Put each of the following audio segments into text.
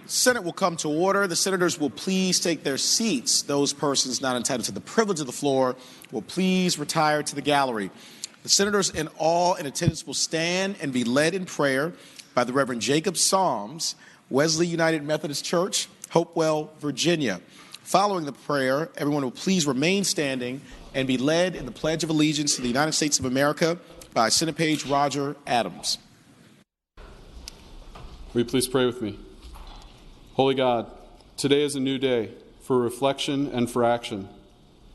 Senate will come to order. The senators will please take their seats. Those persons not entitled to the privilege of the floor will please retire to the gallery. The senators in attendance will stand and be led in prayer by the Reverend Jacob Psalms, Wesley United Methodist Church, Hopewell, Virginia. Following the prayer, everyone will please remain standing and be led in the Pledge of Allegiance to the United States of America by Senate Page Roger Adams. Will you please pray with me? Holy God, today is a new day for reflection and for action.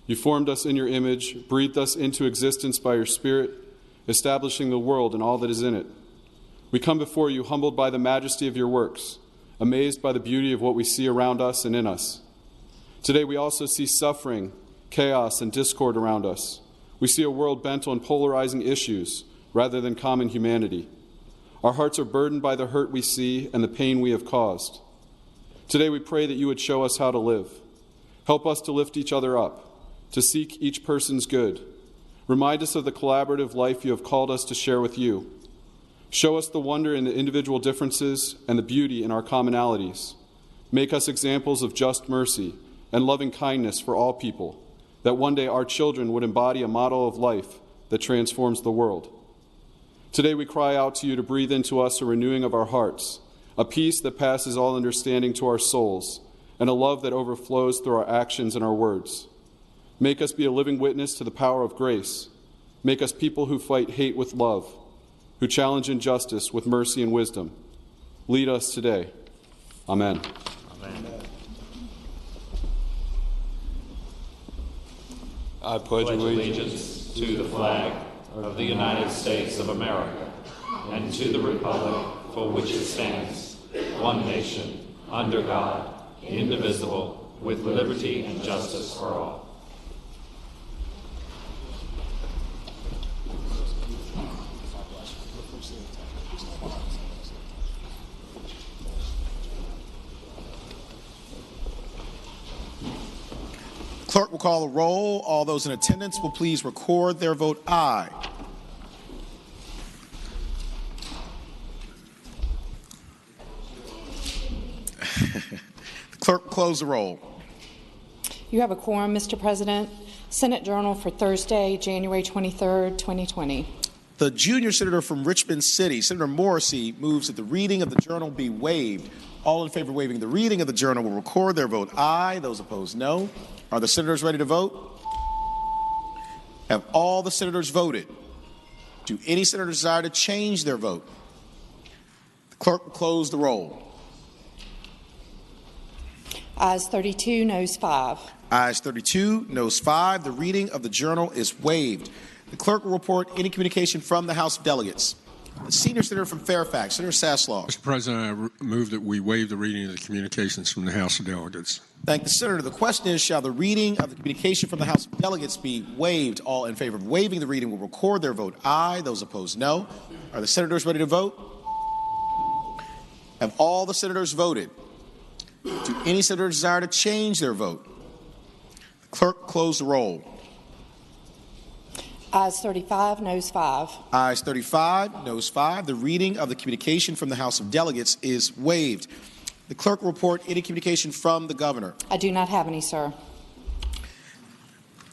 You formed us in your image, breathed us into existence by your Spirit, establishing the world and all that is in it. We come before you humbled by the majesty of your works, amazed by the beauty of what we see around us and in us. Today we also see suffering, chaos, and discord around us. We see a world bent on polarizing issues rather than common humanity. Our hearts are burdened by the hurt we see and the pain we have caused. Today we pray that you would show us how to live. Help us to lift each other up, to seek each person's good. Remind us of the collaborative life you have called us to share with you. Show us the wonder in the individual differences and the beauty in our commonalities. Make us examples of just mercy and loving kindness for all people, that one day our children would embody a model of life that transforms the world. Today we cry out to you to breathe into us a renewing of our hearts, a peace that passes all understanding to our souls, and a love that overflows through our actions and our words. Make us be a living witness to the power of grace. Make us people who fight hate with love, who challenge injustice with mercy and wisdom. Lead us today. Amen. Amen. I pledge allegiance to the flag of the United States of America and to the republic for which it stands, one nation, under God, indivisible, with liberty and justice for all. Clerk will call the roll. All those in attendance will please record their vote aye. The clerk will close the roll. You have a quorum, Mr. President. Senate Journal for Thursday, January 23rd, 2020. The junior senator from Richmond City, Senator Morrissey, moves that the reading of the journal be waived. All in favor of waiving the reading of the journal will record their vote aye. Those opposed, no. Are the senators ready to vote? Have all the senators voted? Do any senators desire to change their vote? The clerk will close the roll. Ayes 32, noes 5. Ayes 32, noes 5. The reading of the journal is waived. The clerk will report any communication from the House of Delegates. The senior senator from Fairfax, Senator Saslaw. Mr. President, I move that we waive the reading of the communications from the House of Delegates. Thank the senator. The question is, shall the reading of the communication from the House of Delegates be waived? All in favor of waiving the reading will record their vote aye. Those opposed, no. Are the senators ready to vote? Have all the senators voted? Do any senators desire to change their vote? The clerk close the roll. Ayes 35, noes 5. Ayes 35, noes 5. The reading of the communication from the House of Delegates is waived. The clerk will report any communication from the governor. I do not have any, sir.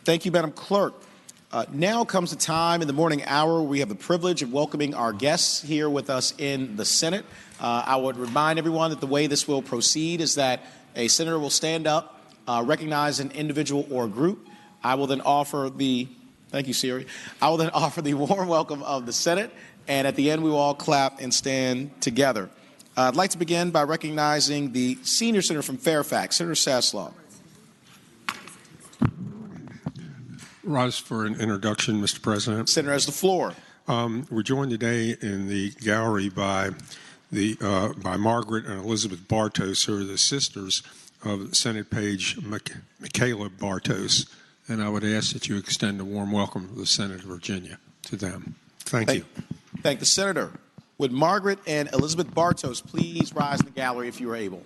Thank you, Madam Clerk. Now comes the time in the morning hour where we have the privilege of welcoming our guests here with us in the Senate. I would remind everyone that the way this will proceed is that a senator will stand up, recognize an individual or group. I will then offer the Thank you, Siri. I will then offer the warm welcome of the Senate, and at the end we will all clap and stand together. I'd like to begin by recognizing the senior senator from Fairfax, Senator Saslaw. Rise for an introduction, Mr. President. Senator has the floor. We're joined today in the gallery by Margaret and Elizabeth Bartos, who are the sisters of Senate Page Michaela Bartos. And I would ask that you extend a warm welcome to the Senate of Virginia to them. Thank you. Thank the senator. Would Margaret and Elizabeth Bartos please rise in the gallery if you are able?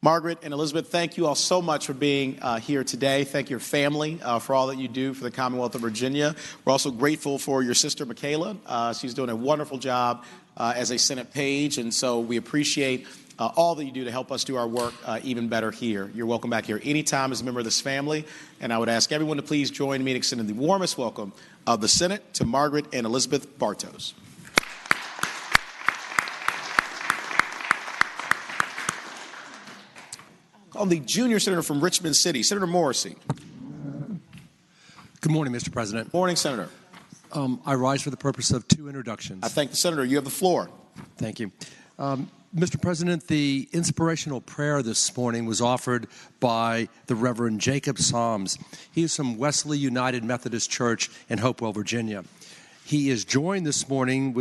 Margaret and Elizabeth, thank you all so much for being here today. Thank your family for all that you do for the Commonwealth of Virginia. We're also grateful for your sister, Michaela. She's doing a wonderful job as a Senate page, and so we appreciate all that you do to help us do our work even better here. You're welcome back here anytime as a member of this family. And I would ask everyone to please join me in extending the warmest welcome of the Senate to Margaret and Elizabeth Bartos. On the junior senator from Richmond City, Senator Morrissey. Good morning, Mr. President. Morning, Senator. I rise for the purpose of two introductions. I thank the senator. You have the floor. Thank you. Mr. President, the inspirational prayer this morning was offered by the Reverend Jacob Psalms. He is from Wesley United Methodist Church in Hopewell, Virginia. He is joined this morning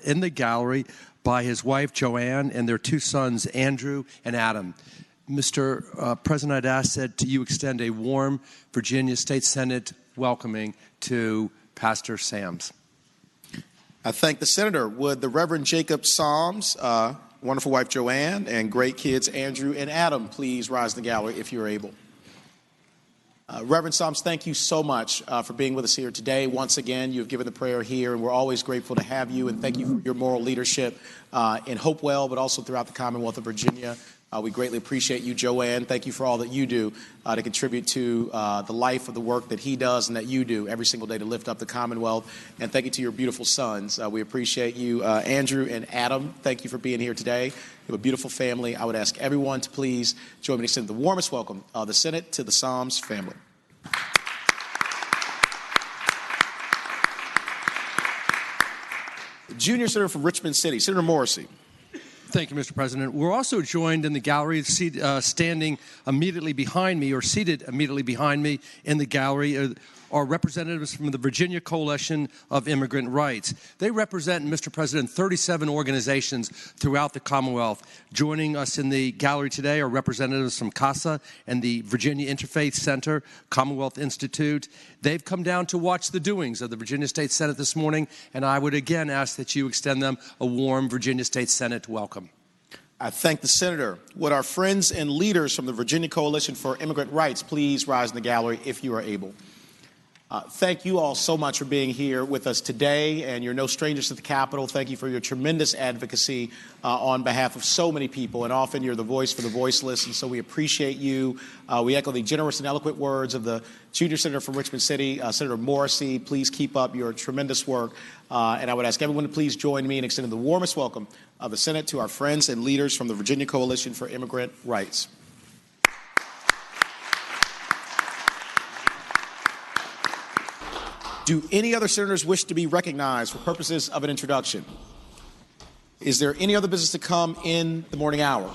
in the gallery by his wife, Joanne, and their two sons, Andrew and Adam. Mr. President, I'd ask that you extend a warm Virginia State Senate welcoming to Pastor Sams. I thank the senator. Would the Reverend Jacob Psalms, wonderful wife Joanne, and great kids Andrew and Adam please rise in the gallery if you're able? Reverend Psalms, thank you so much for being with us here today. Once again, you have given the prayer here, and we're always grateful to have you, and thank you for your moral leadership in Hopewell, but also throughout the Commonwealth of Virginia. We greatly appreciate you, Joanne. Thank you for all that you do to contribute to the life of the work that he does and that you do every single day to lift up the Commonwealth. And thank you to your beautiful sons. We appreciate you, Andrew and Adam. Thank you for being here today. You have a beautiful family. I would ask everyone to please join me in extending the warmest welcome of the Senate to the Psalms family. Junior Senator from Richmond City, Senator Morrissey. Thank you, Mr. President. We're also joined in the gallery, standing immediately behind me, or seated immediately behind me in the gallery, are representatives from the Virginia Coalition of Immigrant Rights. They represent, Mr. President, 37 organizations throughout the Commonwealth. Joining us in the gallery today are representatives from CASA and the Virginia Interfaith Center, Commonwealth Institute. They've come down to watch the doings of the Virginia State Senate this morning, and I would again ask that you extend them a warm Virginia State Senate welcome. I thank the senator. Would our friends and leaders from the Virginia Coalition for Immigrant Rights please rise in the gallery if you are able? Thank you all so much for being here with us today, and you're no strangers to the Capitol. Thank you for your tremendous advocacy on behalf of so many people, and often you're the voice for the voiceless, and so we appreciate you. We echo the generous and eloquent words of the junior senator from Richmond City, Senator Morrissey. Please keep up your tremendous work, and I would ask everyone to please join me in extending the warmest welcome of the Senate to our friends and leaders from the Virginia Coalition for Immigrant Rights. Do any other senators wish to be recognized for purposes of an introduction? Is there any other business to come in the morning hour?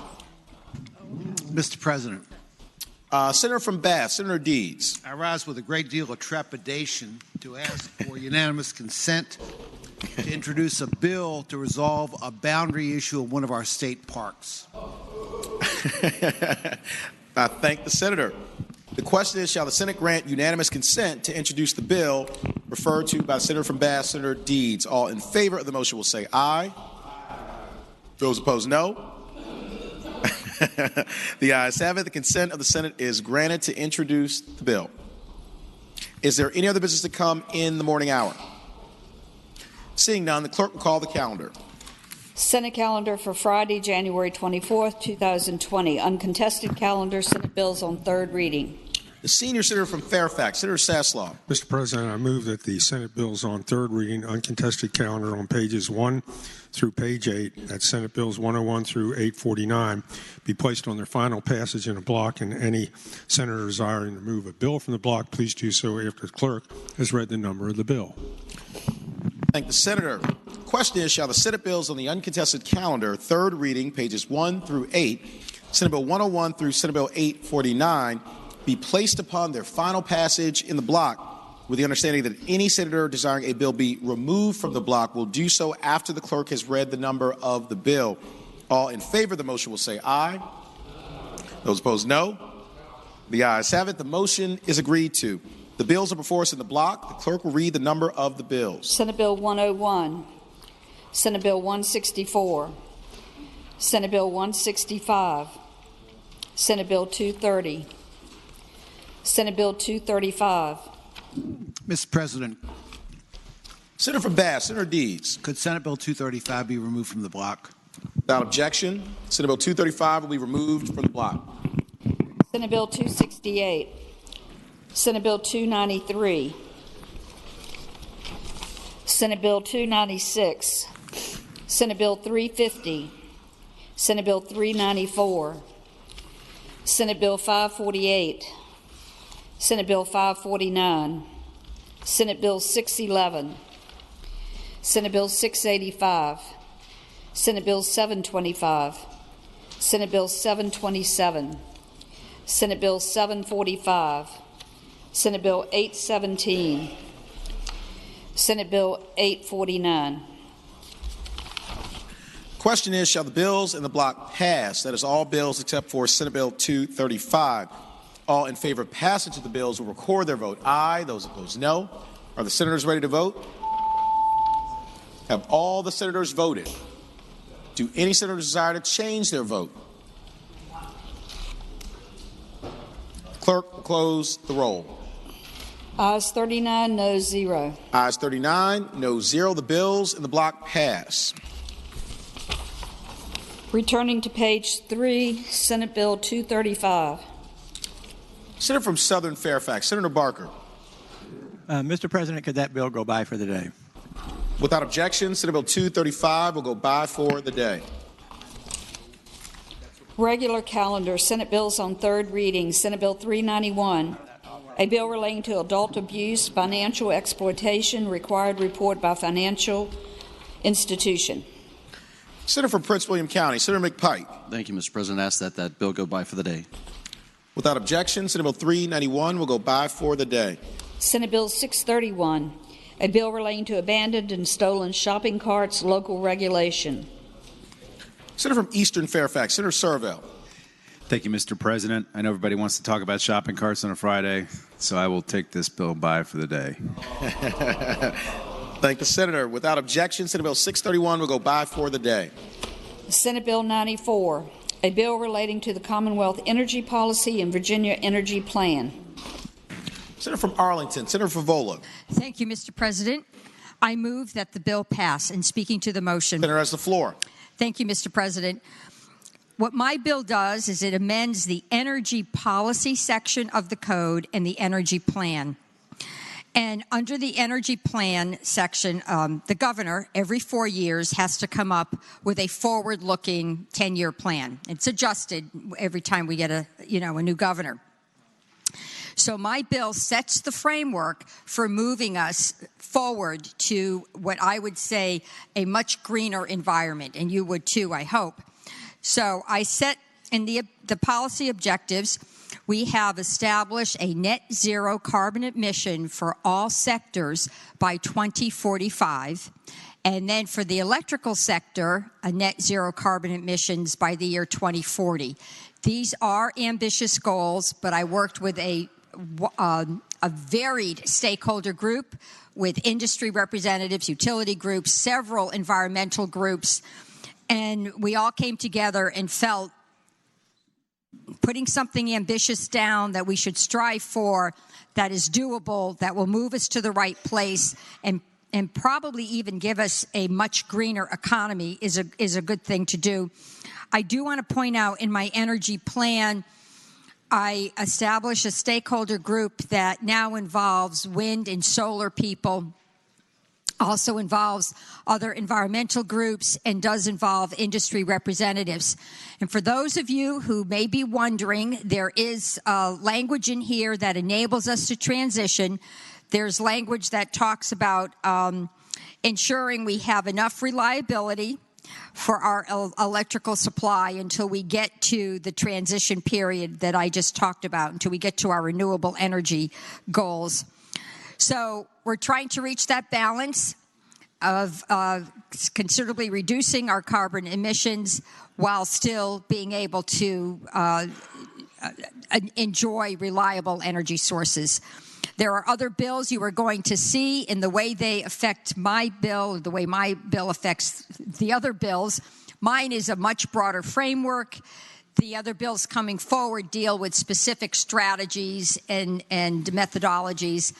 Mr. President. Senator from Bath, Senator Deeds. I rise with a great deal of trepidation to ask for unanimous consent to introduce a bill to resolve a boundary issue of one of our state parks. I thank the senator. The question is, shall the Senate grant unanimous consent to introduce the bill referred to by the senator from Bath, Senator Deeds? All in favor of the motion will say aye. Those opposed, no. The ayes have it. The consent of the Senate is granted to introduce the bill. Is there any other business to come in the morning hour? Seeing none, the clerk will call the calendar. Senate calendar for Friday, January 24th, 2020. Uncontested calendar, Senate bills on third reading. The senior senator from Fairfax, Senator Sasslaw. Mr. President, I move that the Senate bills on third reading, uncontested calendar on pages 1 through page 8, that's Senate bills 101 through 849, be placed on their final passage in a block, and any senator desiring to move a bill from the block, please do so after the clerk has read the number of the bill. Thank the senator. The question is, shall the Senate bills on the uncontested calendar, third reading, pages 1 through 8, Senate Bill 101 through Senate Bill 849, be placed upon their final passage in the block, with the understanding that any senator desiring a bill be removed from the block will do so after the clerk has read the number of the bill. All in favor of the motion will say aye. Those opposed, no. The ayes have it. The motion is agreed to. The bills are before us in the block. The clerk will read the number of the bills. Senate Bill 101, Senate Bill 164, Senate Bill 165, Senate Bill 230, Senate Bill 235. Mr. President. Senator from Bath, Senator Deeds. Could Senate Bill 235 be removed from the block? Without objection, Senate Bill 235 will be removed from the block. Senate Bill 268, Senate Bill 293, Senate Bill 296, Senate Bill 350, Senate Bill 394, Senate Bill 548, Senate Bill 549, Senate Bill 611, Senate Bill 685, Senate Bill 725, Senate Bill 727, Senate Bill 745, Senate Bill 817, Senate Bill 849. Question is, shall the bills in the block pass? That is all bills except for Senate Bill 235. All in favor of passage of the bills will record their vote aye. Those opposed, no. Are the senators ready to vote? Have all the senators voted? Do any senators desire to change their vote? Clerk will close the roll. Ayes 39, noes 0. Ayes 39, noes 0. The bills in the block pass. Returning to page 3, Senate Bill 235. Senator from Southern Fairfax, Senator Barker. Mr. President, could that bill go by for the day? Without objection, Senate Bill 235 will go by for the day. Regular calendar, Senate bills on third reading. Senate Bill 391, a bill relating to adult abuse, financial exploitation, required report by financial institution. Senator from Prince William County, Senator McPike. Thank you, Mr. President. I ask that bill go by for the day. Without objection, Senate Bill 391 will go by for the day. Senate Bill 631, a bill relating to abandoned and stolen shopping carts, local regulation. Senator from Eastern Fairfax, Senator Servell. Thank you, Mr. President. I know everybody wants to talk about shopping carts on a Friday, so I will take this bill by for the day. Thank the Senator. Without objection, Senate Bill 631 will go by for the day. Senate Bill 94, a bill relating to the Commonwealth Energy Policy and Virginia Energy Plan. Senator from Arlington, Senator Favola. Thank you, Mr. President. I move that the bill pass. And speaking to the motion. Senator has the floor. Thank you, Mr. President. What my bill does is it amends the energy policy section of the code and the energy plan. And under the energy plan section, the governor, every 4 years, has to come up with a forward-looking 10-year plan. It's adjusted every time we get a new governor. So my bill sets the framework for moving us forward to what I would say a much greener environment, and you would too, I hope. So I set in the policy objectives, we have established a net zero carbon emission for all sectors by 2045. And then for the electrical sector, a net zero carbon emissions by the year 2040. These are ambitious goals, but I worked with a varied stakeholder group with industry representatives, utility groups, several environmental groups, and we all came together and felt putting something ambitious down that we should strive for, that is doable, that will move us to the right place, and probably even give us a much greener economy is a good thing to do. I do want to point out in my energy plan, I established a stakeholder group that now involves wind and solar people, also involves other environmental groups, and does involve industry representatives. And for those of you who may be wondering, there is language in here that enables us to transition. There's language that talks about ensuring we have enough reliability for our electrical supply until we get to the transition period that I just talked about, until we get to our renewable energy goals. So we're trying to reach that balance of considerably reducing our carbon emissions while still being able to enjoy reliable energy sources. There are other bills you are going to see in the way they affect my bill, the way my bill affects the other bills. Mine is a much broader framework. The other bills coming forward deal with specific strategies and methodologies.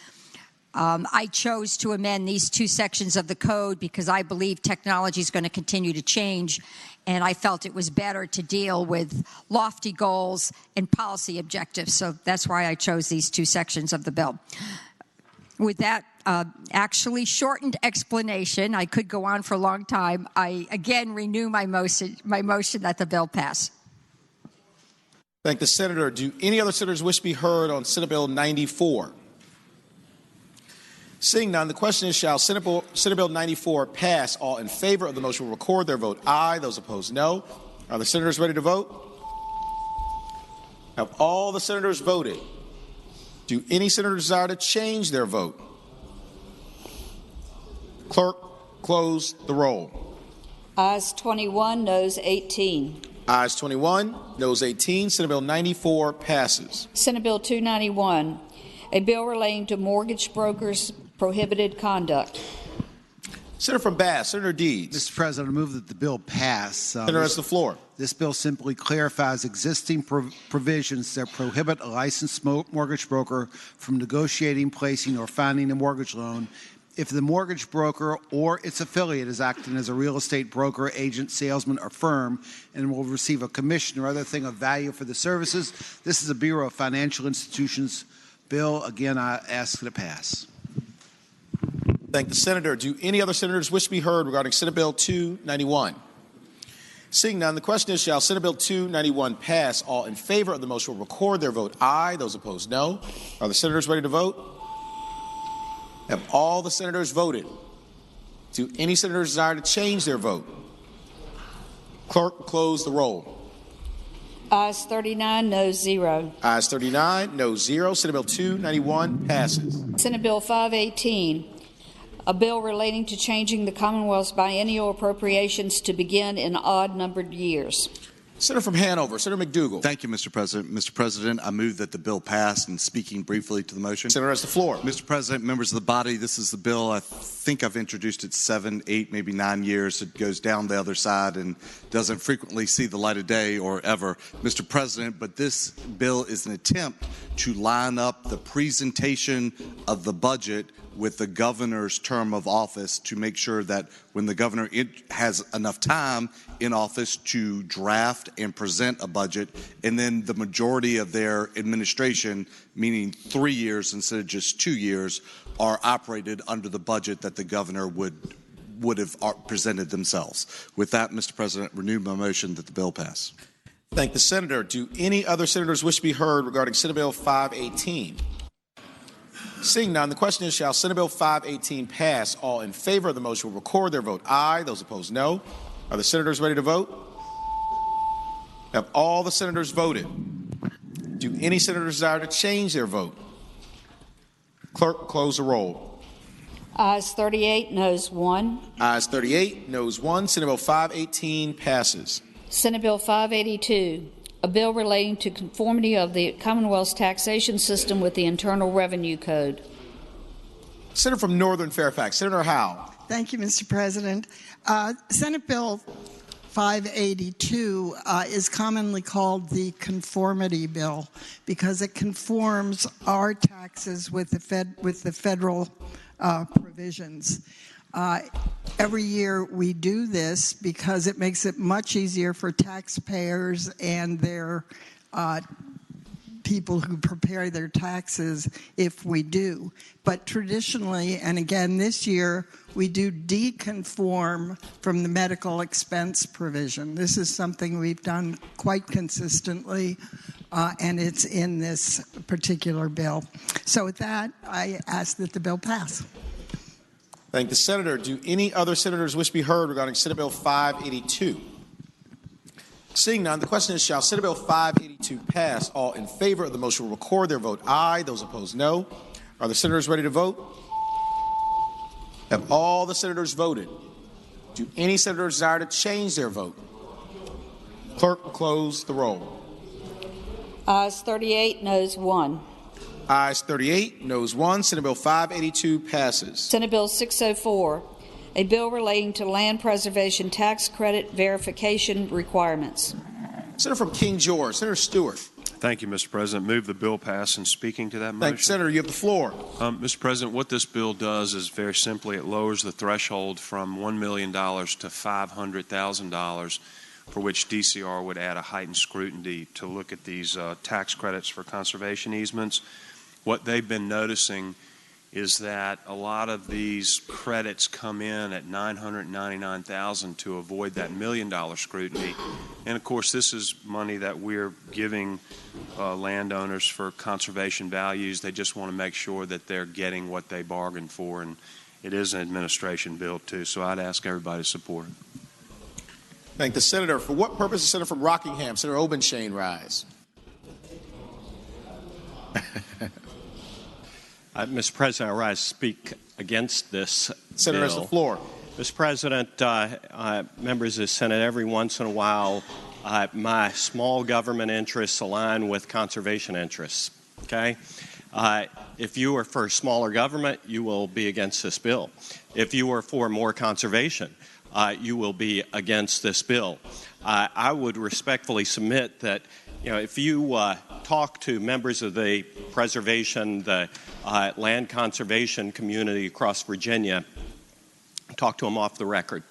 I chose to amend these two sections of the code because I believe technology is going to continue to change, and I felt it was better to deal with lofty goals and policy objectives. So that's why I chose these two sections of the bill. With that actually shortened explanation, I could go on for a long time. I again renew my motion that the bill pass. Thank the senator. Do any other senators wish to be heard on Senate Bill 94? Seeing none, the question is, shall Senate Bill 94 pass? All in favor of the motion will record their vote aye. Those opposed, no. Are the senators ready to vote? Have all the senators voted? Do any senator desire to change their vote? Clerk, close the roll. Ayes 21, noes 18. Ayes 21, noes 18. Senate Bill 94 passes. Senate Bill 291, a bill relating to mortgage brokers' prohibited conduct. Senator from Bass, Senator Deeds. Mr. President, I move that the bill pass. Senator has the floor. This bill simply clarifies existing provisions that prohibit a licensed mortgage broker from negotiating, placing, or finding a mortgage loan if the mortgage broker or its affiliate is acting as a real estate broker, agent, salesman, or firm and will receive a commission or other thing of value for the services. This is a Bureau of Financial Institutions bill. Again, I ask that it pass. Thank the senator. Do any other senators wish to be heard regarding Senate Bill 291? Seeing none, the question is, shall Senate Bill 291 pass? All in favor of the motion will record their vote aye. Those opposed, no. Are the senators ready to vote? Have all the senators voted? Do any senators desire to change their vote? Clerk, close the roll. Ayes 39, noes 0. Ayes 39, noes 0. Senate Bill 291 passes. Senate Bill 518, a bill relating to changing the Commonwealth's biennial appropriations to begin in odd-numbered years. Senator from Hanover, Senator McDougal. Thank you, Mr. President. Mr. President, I move that the bill pass. And speaking briefly to the motion. Senator has the floor. Mr. President, members of the body, this is the bill. I think I've introduced it 7, 8, maybe 9 years. It goes down the other side and doesn't frequently see the light of day or ever, Mr. President. But this bill is an attempt to line up the presentation of the budget with the governor's term of office to make sure that when the governor has enough time in office to draft and present a budget, and then the majority of their administration, meaning 3 years instead of just 2 years, are operated under the budget that the governor would have presented themselves. With that, Mr. President, renew my motion that the bill pass. Thank the senator. Do any other senators wish to be heard regarding Senate Bill 518? Seeing none, the question is, shall Senate Bill 518 pass? All in favor of the motion will record their vote aye. Those opposed, no. Are the senators ready to vote? Have all the senators voted? Do any senators desire to change their vote? Clerk, close the roll. Ayes 38, noes 1. Ayes 38, noes 1. Senate Bill 518 passes. Senate Bill 582, a bill relating to conformity of the Commonwealth's taxation system with the Internal Revenue Code. Senator from Northern Fairfax, Senator Howe. Thank you, Mr. President. Senate Bill 582 is commonly called the conformity bill because it conforms our taxes with the federal provisions. Every year we do this because it makes it much easier for taxpayers and their people who prepare their taxes if we do. But traditionally, and again this year, we do deconform from the medical expense provision. This is something we've done quite consistently, and it's in this particular bill. So with that, I ask that the bill pass. Thank the senator. Do any other senators wish to be heard regarding Senate Bill 582? Seeing none, the question is, shall Senate Bill 582 pass? All in favor of the motion will record their vote aye. Those opposed, no. Are the senators ready to vote? Have all the senators voted? Do any senators desire to change their vote? Clerk will close the roll. Ayes 38, noes 1. Ayes 38, noes 1. Senate Bill 582 passes. Senate Bill 604, a bill relating to land preservation tax credit verification requirements. Senator from King George, Senator Stewart. Thank you, Mr. President. Move the bill pass. And speaking to that motion. Thank you, Senator. You have the floor. Mr. President, what this bill does is very simply it lowers the threshold from $1 million to $500,000 for which DCR would add a heightened scrutiny to look at these tax credits for conservation easements. What they've been noticing is that a lot of these credits come in at $999,000 to avoid that $1 million scrutiny. And of course, this is money that we're giving landowners for conservation values. They just want to make sure that they're getting what they bargained for, and it is an administration bill too. So I'd ask everybody to support it. Thank the senator. For what purpose the senator from Rockingham, Senator Obenshain, rise? Mr. President, I rise to speak against this Senator bill. has the floor. Mr. President, members of the Senate, every once in a while, my small government interests align with conservation interests. Okay? If you are for smaller government, you will be against this bill. If you are for more conservation, you will be against this bill. I would respectfully submit that, if you talk to members of the preservation, the land conservation community across Virginia, talk to them off the record.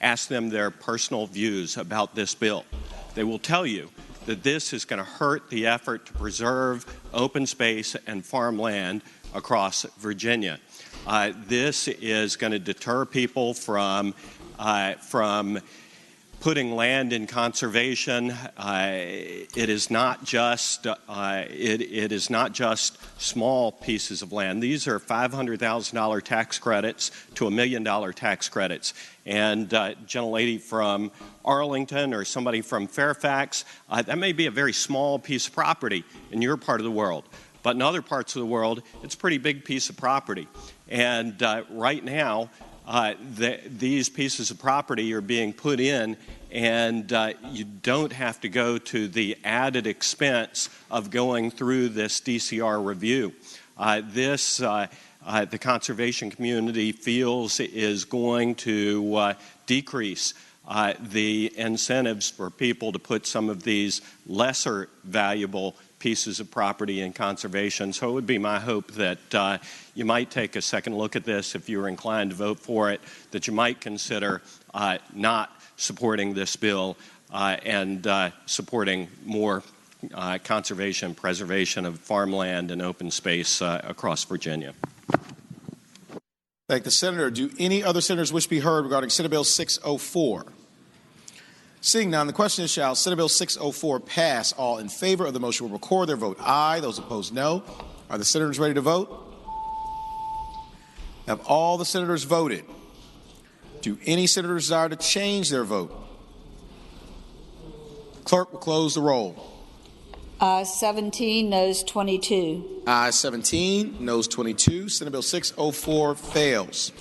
Ask them their personal views about this bill. They will tell you that this is going to hurt the effort to preserve open space and farmland across Virginia. This is going to deter people from putting land in conservation. It is not just small pieces of land. These are $500,000 tax credits to $1 million tax credits. And gentlelady from Arlington or somebody from Fairfax, that may be a very small piece of property in your part of the world. But in other parts of the world, it's a pretty big piece of property. And right now, these pieces of property are being put in, and you don't have to go to the added expense of going through this DCR review. The conservation community feels is going to decrease the incentives for people to put some of these lesser valuable pieces of property in conservation. So it would be my hope that you might take a second look at this if you're inclined to vote for it, that you might consider not supporting this bill and supporting more conservation and preservation of farmland and open space across Virginia. Thank the senator. Do any other senators wish to be heard regarding Senate Bill 604? Seeing none, the question is, shall Senate Bill 604 pass? All in favor of the motion will record their vote aye. Those opposed, no. Are the senators ready to vote? Have all the senators voted? Do any senators desire to change their vote? Clerk will close the roll. Ayes 17, noes 22. Ayes 17, noes 22. Senate Bill 604 fails.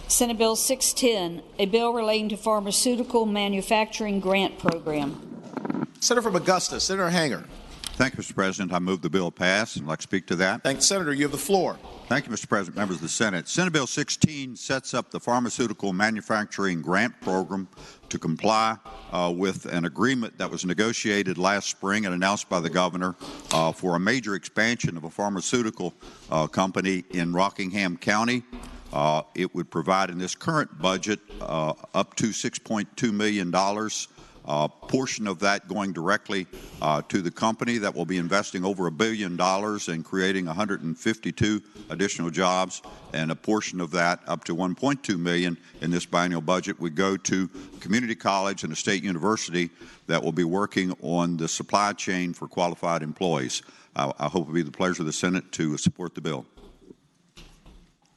Senate Bill 610, a bill relating to pharmaceutical manufacturing grant program. Senator from Augusta, Senator Hanger. Thank you, Mr. President. I move the bill pass, and I'd like to speak to that. Thank you, Senator. You have the floor. Thank you, Mr. President, members of the Senate. Senate Bill 16 sets up the Pharmaceutical Manufacturing Grant Program to comply with an agreement that was negotiated last spring and announced by the governor for a major expansion of a pharmaceutical company in Rockingham County. It would provide in this current budget up to $6.2 million. Portion of that going directly to the company that will be investing over $1 billion and creating 152 additional jobs, and a portion of that, up to $1.2 million in this biennial budget, would go to community college and a state university that will be working on the supply chain for qualified employees. I hope it will be the pleasure of the Senate to support the bill.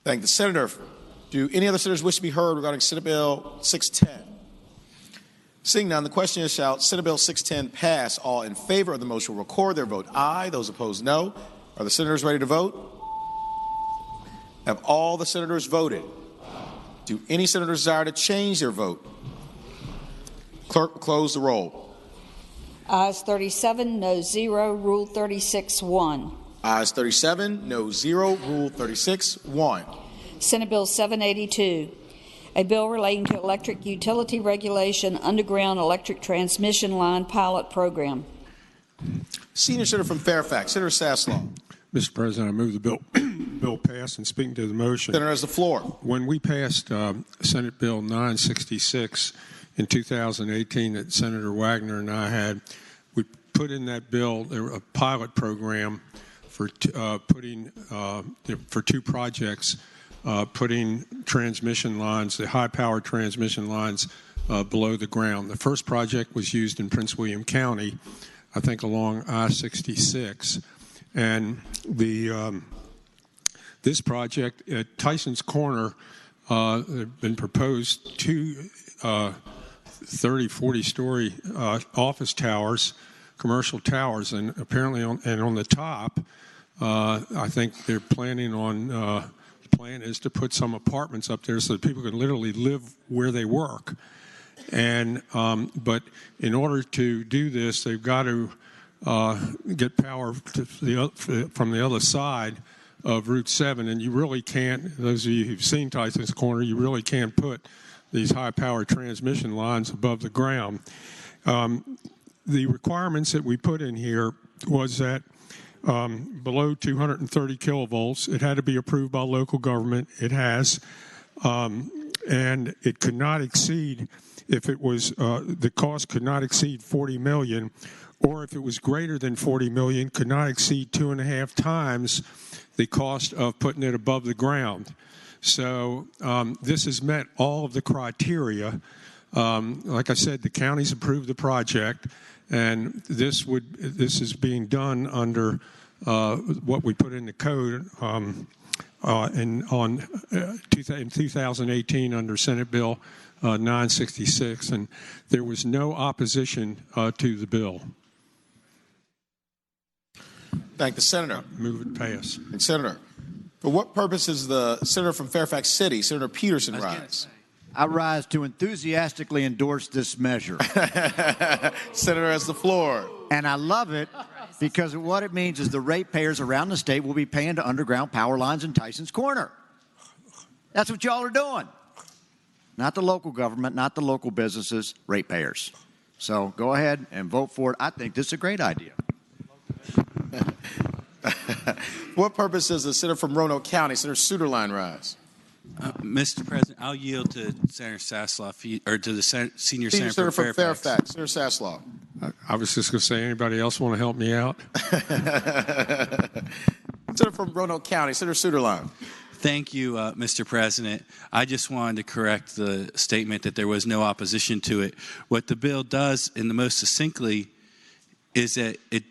Thank the senator. Do any other senators wish to be heard regarding Senate Bill 610? Seeing none, the question is, shall Senate Bill 610 pass? All in favor of the motion will record their vote aye. Those opposed, no. Are the senators ready to vote? Have all the senators voted? Do any senators desire to change their vote? Clerk will close the roll. Ayes 37, no 0, Rule 36-1. Ayes 37, no 0, Rule 36-1. Senate Bill 782, a bill relating to electric utility regulation underground electric transmission line pilot program. Senior Senator from Fairfax, Senator Saslaw. Mr. President, I move the bill pass, and speaking to the motion. Senator has the floor. When we passed Senate Bill 966, in 2018 that Senator Wagner and I had. We put in that bill a pilot program for for two projects, putting transmission lines, the high-power transmission lines, below the ground. The first project was used in Prince William County, I think along I-66, and this project at Tyson's Corner have been proposed two 30, 40-story office towers, commercial towers, and apparently on the top, I think they're planning on. The plan is to put some apartments up there so that people can literally live where they work. And but in order to do this, they've got to get power from the other side of Route 7, and you really can't. Those of you who've seen Tyson's Corner, you really can't put these high-power transmission lines above the ground. The requirements that we put in here was that below 230 kilovolts, it had to be approved by local government. It has, and it could not exceed. If it was, the cost could not exceed $40 million, or if it was greater than $40 million, could not exceed 2.5 times the cost of putting it above the ground. So this has met all of the criteria. Like I said, the county's approved the project, and this is being done under what we put in the code in 2018 under Senate Bill 966, and there was no opposition to the bill. Thank the senator. Move it pass. And Senator, for what purpose is the senator from Fairfax City, Senator Peterson, rise? I rise to enthusiastically endorse this measure. Senator has the floor. And I love it because what it means is the ratepayers around the state will be paying to underground power lines in Tyson's Corner. That's what y'all are doing. Not the local government, not the local businesses, ratepayers. So go ahead and vote for it. I think this is a great idea. What purpose does the senator from Roanoke County, Senator Suderline, rise? Mr. President, I'll yield to Senator Sasslaw, or to the senior senator from Fairfax. Senator Sasslaw. I was just going to say, anybody else want to help me out? Senator from Roanoke County, Senator Suderline. Thank you, Mr. President. I just wanted to correct the statement that there was no opposition to it. What the bill does, in the most succinctly, is that it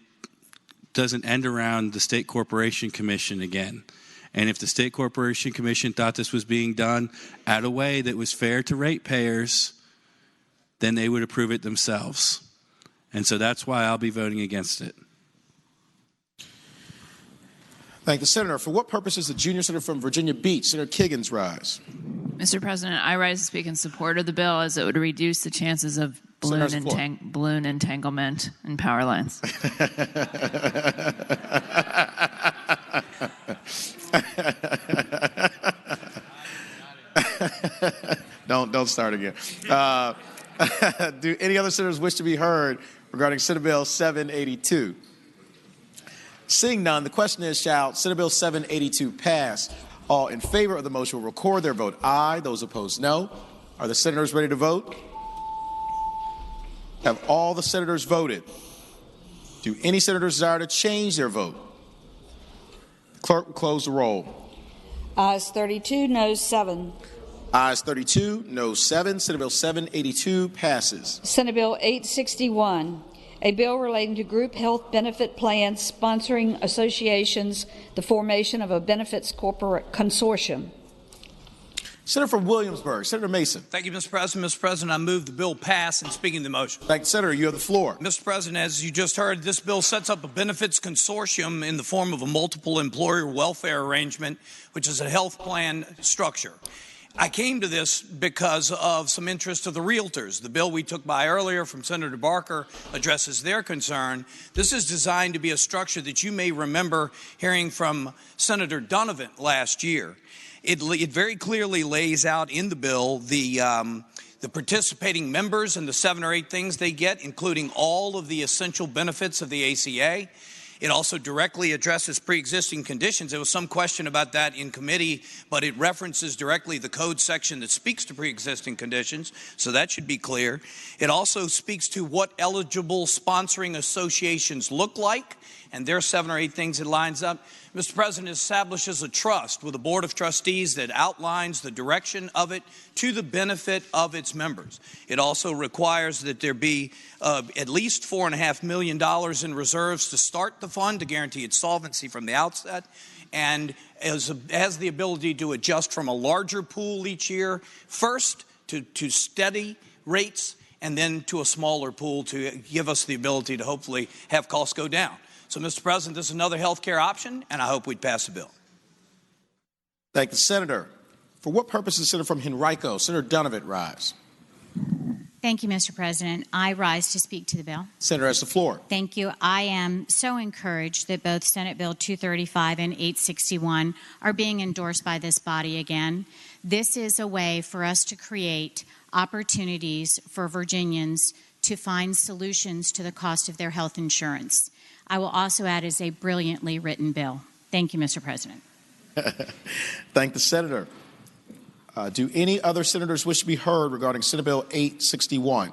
doesn't end around the State Corporation Commission again. And if the State Corporation Commission thought this was being done at a way that was fair to ratepayers, then they would approve it themselves. And so that's why I'll be voting against it. Thank the senator. For what purpose is the junior senator from Virginia Beach, Senator Kiggins, rise? Mr. President, I rise to speak in support of the bill as it would reduce the chances of balloon entanglement in power lines. Don't start again. Do any other senators wish to be heard regarding Senate Bill 782? Seeing none, the question is, shall Senate Bill 782 pass? All in favor of the motion will record their vote aye. Those opposed, no. Are the senators ready to vote? Have all the senators voted? Do any senators desire to change their vote? The clerk will close the roll. Ayes 32, noes 7. Ayes 32, noes 7. Senate Bill 782 passes. Senate Bill 861, a bill relating to group health benefit plans sponsoring associations, the formation of a benefits corporate consortium. Senator from Williamsburg, Senator Mason. Thank you, Mr. President. Mr. President, I move the bill pass and speaking the motion. Thank you, Senator. You have the floor. Mr. President, as you just heard, this bill sets up a benefits consortium in the form of a multiple employer welfare arrangement, which is a health plan structure. I came to this because of some interest of the realtors. The bill we took by earlier from Senator Barker addresses their concern. This is designed to be a structure that you may remember hearing from Senator Donovan last year. It very clearly lays out in the bill the participating members and the 7 or 8 things they get, including all of the essential benefits of the ACA. It also directly addresses pre-existing conditions. There was some question about that in committee, but it references directly the code section that speaks to pre-existing conditions, so that should be clear. It also speaks to what eligible sponsoring associations look like, and there are 7 or 8 things it lines up. Mr. President, it establishes a trust with a board of trustees that outlines the direction of it to the benefit of its members. It also requires that there be at least $4.5 million in reserves to start the fund to guarantee its solvency from the outset, and has the ability to adjust from a larger pool each year, first to steady rates, and then to a smaller pool to give us the ability to hopefully have costs go down. So, Mr. President, this is another health care option, and I hope we'd pass the bill. Thank the Senator. For what purpose does Senator from Henrico, Senator Donovan, rise? Thank you, Mr. President. I rise to speak to the bill. Senator has the floor. Thank you. I am so encouraged that both Senate Bill 235 and 861 are being endorsed by this body again. This is a way for us to create opportunities for Virginians to find solutions to the cost of their health insurance. I will also add is a brilliantly written bill. Thank you, Mr. President. Thank the Senator. Do any other senators wish to be heard regarding Senate Bill 861?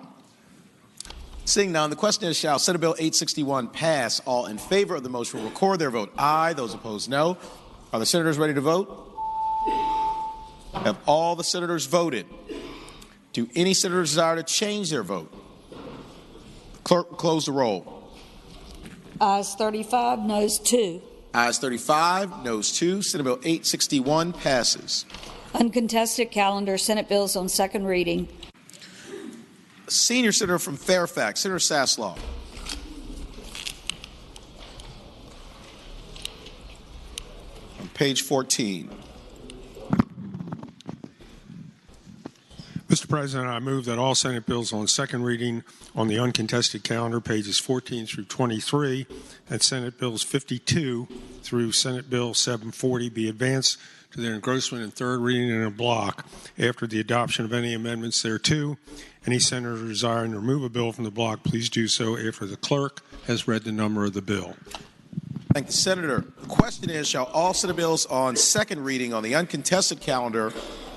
Seeing none, the question is, shall Senate Bill 861 pass? All in favor of the motion will record their vote aye. Those opposed, no. Are the senators ready to vote? Have all the senators voted? Do any senators desire to change their vote? Clerk will close the roll. Ayes 35, noes 2. Ayes 35, noes 2. Senate Bill 861 passes. Uncontested calendar, Senate bills on second reading. Senior Senator from Fairfax, Senator Saslaw. On page 14. Mr. President, I move that all Senate bills on second reading on the uncontested calendar, pages 14 through 23, and Senate bills 52 through Senate Bill 740 be advanced to their engrossment in third reading in a block after the adoption of any amendments thereto. Any senator desiring to remove a bill from the block, please do so after the clerk has read the number of the bill. Thank the Senator. The question is, shall all Senate bills on second reading on the uncontested calendar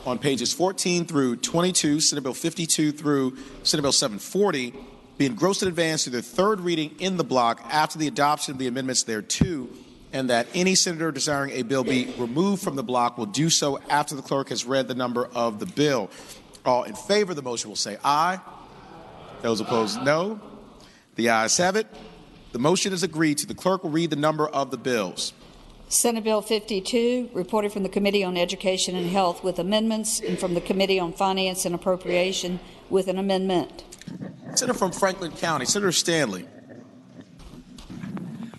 on pages 14 through 22, Senate Bill 52 through Senate Bill 740, be engrossed in advance to their third reading in the block after the adoption of the amendments thereto, and that any senator desiring a bill be removed from the block will do so after the clerk has read the number of the bill. All in favor of the motion will say aye. Those opposed, no. The ayes have it. The motion is agreed to. The clerk will read the number of the bills. Senate Bill 52, reported from the Committee on Education and Health with amendments, and from the Committee on Finance and Appropriation with an amendment. Senator from Franklin County, Senator Stanley.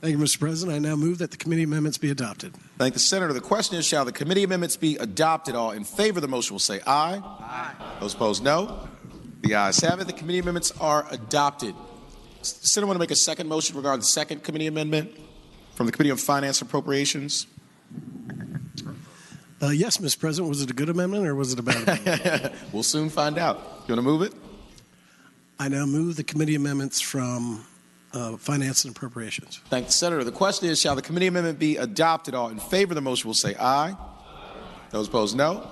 Thank you, Mr. President. I now move that the committee amendments be adopted. Thank the Senator. The question is, shall the committee amendments be adopted? All in favor of the motion will say aye. Aye. Those opposed, no. The ayes have it. The committee amendments are adopted. Does the Senator want to make a second motion regarding the second committee amendment from the Committee on Finance and Appropriations? Yes, Mr. President. Was it a good amendment or was it a bad amendment? We'll soon find out. You want to move it? I now move the committee amendments from Finance and Appropriations. Thank the Senator. The question is, shall the committee amendment be adopted? All in favor of the motion will say aye. Those opposed, no.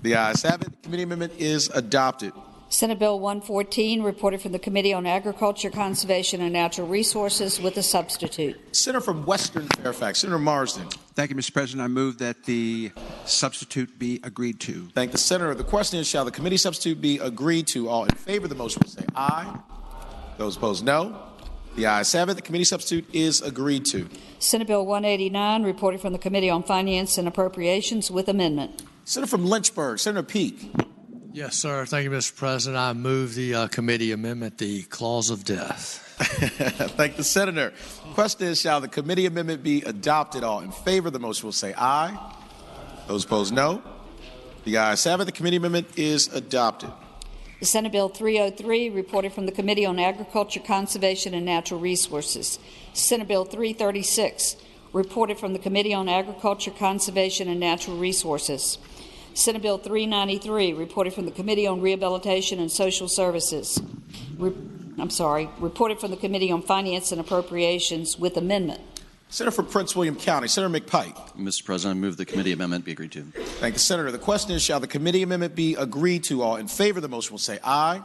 The ayes have it. The committee amendment is adopted. Senate Bill 114, reported from the Committee on Agriculture, Conservation, and Natural Resources with a substitute. Senator from Western Fairfax, Senator Marsden. Thank you, Mr. President. I move that the substitute be agreed to. Thank the Senator. The question is, shall the committee substitute be agreed to? All in favor of the motion will say aye. Those opposed, no. The ayes have it. The committee substitute is agreed to. Senate Bill 189, reported from the Committee on Finance and Appropriations with amendment. Senator from Lynchburg, Senator Peake. Yes, sir. Thank you, Mr. President. I move the committee amendment, the clause of death. Thank the Senator. The question is, shall the committee amendment be adopted? All in favor of the motion will say aye. Those opposed, no. The ayes have it. The committee amendment is adopted. Senate Bill 303, reported from the Committee on Agriculture, Conservation, and Natural Resources. Senate Bill 336, reported from the Committee on Agriculture, Conservation, and Natural Resources. Senate Bill 393, reported from the Committee on Rehabilitation and Social Services. Reported from the Committee on Finance and Appropriations with amendment. Senator from Prince William County, Senator McPike. Mr. President, I move the committee amendment be agreed to. Thank you, Senator. The question is, shall the committee amendment be agreed to? All in favor of the motion will say aye.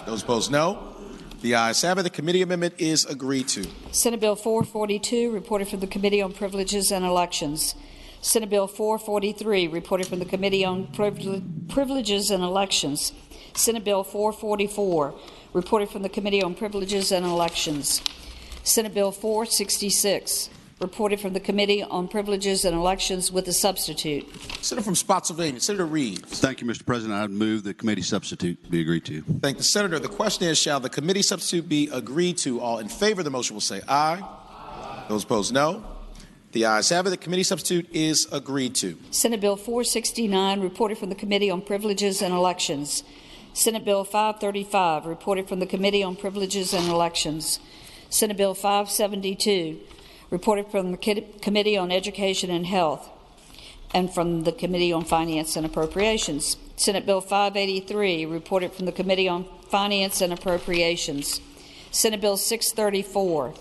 Those opposed, no. The ayes have it. The committee amendment is agreed to. Senate Bill 442, reported from the Committee on Privileges and Elections. Senate Bill 443, reported from the Committee on Privileges and Elections. Senate Bill 444, reported from the Committee on Privileges and Elections. Senate Bill 466, reported from the Committee on Privileges and Elections with a substitute. Senator from Spotsylvania, Senator Reeves. Thank you, Mr. President. I move the committee substitute be agreed to. Thank the Senator. The question is, shall the committee substitute be agreed to? All in favor of the motion will say aye. Those opposed, no. The ayes have it. The committee substitute is agreed to. Senate Bill 469, reported from the Committee on Privileges and Elections. Senate Bill 535, reported from the Committee on Privileges and Elections. Senate Bill 572, reported from the Committee on Education and Health and from the Committee on Finance and Appropriations. Senate Bill 583, reported from the Committee on Finance and Appropriations. Senate Bill 634,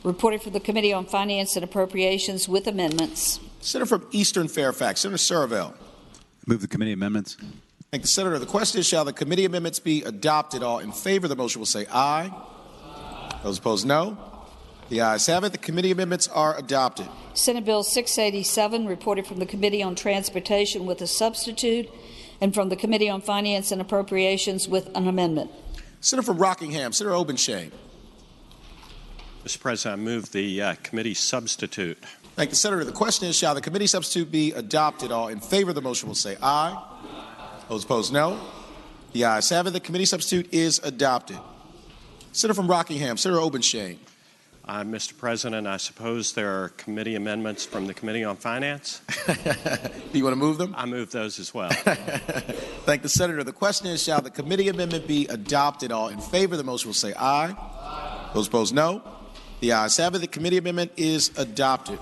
reported from the Committee on Finance and Appropriations with amendments. Senator from Eastern Fairfax, Senator Servell. Move the committee amendments. Thank the Senator. The question is, shall the committee amendments be adopted? All in favor of the motion will say aye. Those opposed, no. The ayes have it. The committee amendments are adopted. Senate Bill 687, reported from the Committee on Transportation with a substitute and from the Committee on Finance and Appropriations with an amendment. Senator from Rockingham, Senator Obenshain. Mr. President, I move the committee substitute. Thank the Senator. The question is, shall the committee substitute be adopted? All in favor of the motion will say aye. Those opposed, no. The ayes have it. The committee substitute is adopted. Senator from Rockingham, Senator Obenshain. Mr. President, I suppose there are committee amendments from the Committee on Finance. Do you want to move them? I move those as well. Thank the Senator. The question is, shall the committee amendment be adopted? All in favor of the motion will say aye. Those opposed, no. The ayes have it. The committee amendment is adopted.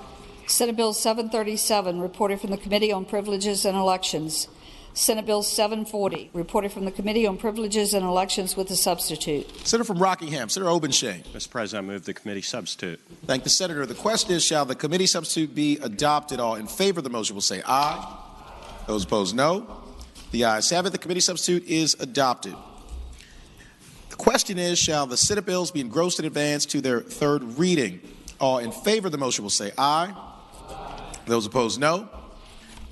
Senate Bill 737, reported from the Committee on Privileges and Elections. Senate Bill 740, reported from the Committee on Privileges and Elections with a substitute. Senator from Rockingham, Senator Obenshain. Mr. President, I move the committee substitute. Thank the Senator. The question is, shall the committee substitute be adopted? All in favor of the motion will say aye. Those opposed, no. The ayes have it. The committee substitute is adopted. The question is, shall the Senate bills be engrossed in advance to their third reading? All in favor of the motion will say aye. Those opposed, no.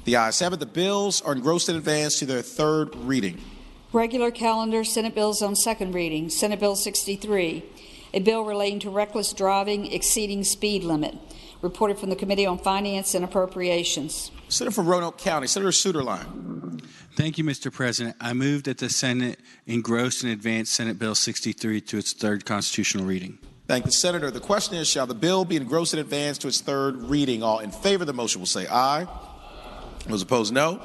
The ayes have it. The bills are engrossed in advance to their third reading. Regular calendar Senate bills on second reading. Senate Bill 63, a bill relating to reckless driving exceeding speed limit, reported from the Committee on Finance and Appropriations. Senator from Roanoke County, Senator Suderline. Thank you, Mr. President. I move that the Senate engross and advance Senate Bill 63 to its third constitutional reading. Thank the Senator. The question is, shall the bill be engrossed in advance to its third reading? All in favor of the motion will say aye. Those opposed, no.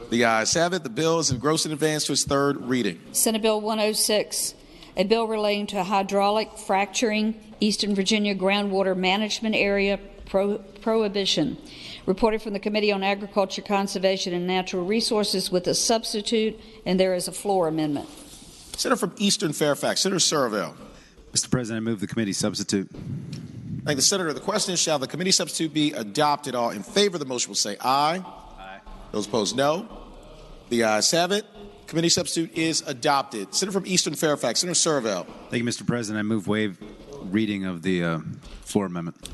The ayes have it. The bill is engrossed in advance to its third reading. Senate Bill 106, a bill relating to hydraulic fracturing, Eastern Virginia groundwater management area prohibition, reported from the Committee on Agriculture, Conservation, and Natural Resources with a substitute, and there is a floor amendment. Senator from Eastern Fairfax, Senator Servell. Mr. President, I move the committee substitute. Thank the Senator. The question is, shall the committee substitute be adopted? All in favor of the motion will say aye. Aye. Those opposed, no. The ayes have it. Committee substitute is adopted. Senator from Eastern Fairfax, Senator Servell. Thank you, Mr. President. I move waive reading of the floor amendment.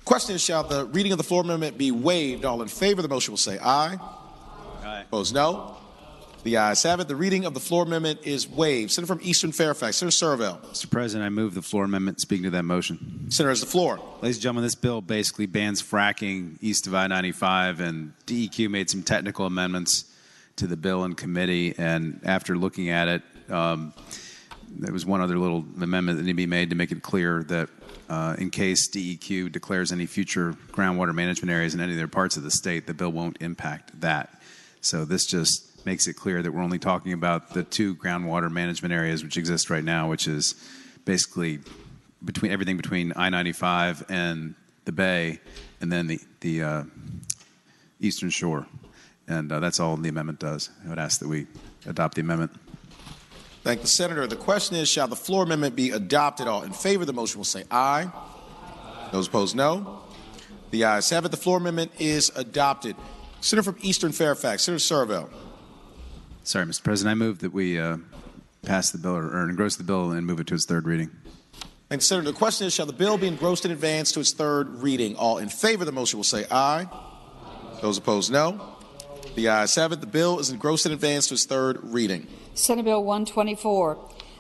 Question is, shall the reading of the floor amendment be waived? All in favor of the motion will say aye. Aye. Opposed, no. The ayes have it. The reading of the floor amendment is waived. Senator from Eastern Fairfax, Senator Servell. Mr. President, I move the floor amendment speaking to that motion. Senator, has the floor. Ladies and gentlemen, this bill basically bans fracking east of I-95, and DEQ made some technical amendments to the bill in committee, and after looking at it, there was one other little amendment that needed to be made to make it clear that in case DEQ declares any future groundwater management areas in any of their parts of the state, the bill won't impact that. So this just makes it clear that we're only talking about the two groundwater management areas which exist right now, which is basically everything between I-95 and the Bay, and then the Eastern Shore. And that's all the amendment does. I would ask that we adopt the amendment. Thank the Senator. The question is, shall the floor amendment be adopted? All in favor of the motion will say aye. Those opposed, no. The ayes have it. The floor amendment is adopted. Senator from Eastern Fairfax, Senator Sarvell. Sorry, Mr. President. I move that we pass the bill or engross the bill and move it to its third reading. Thank you, Senator. The question is, shall the bill be engrossed in advance to its third reading? All in favor of the motion will say aye. Those opposed, no. The ayes have it. The bill is engrossed in advance to its third reading. Senate Bill 124,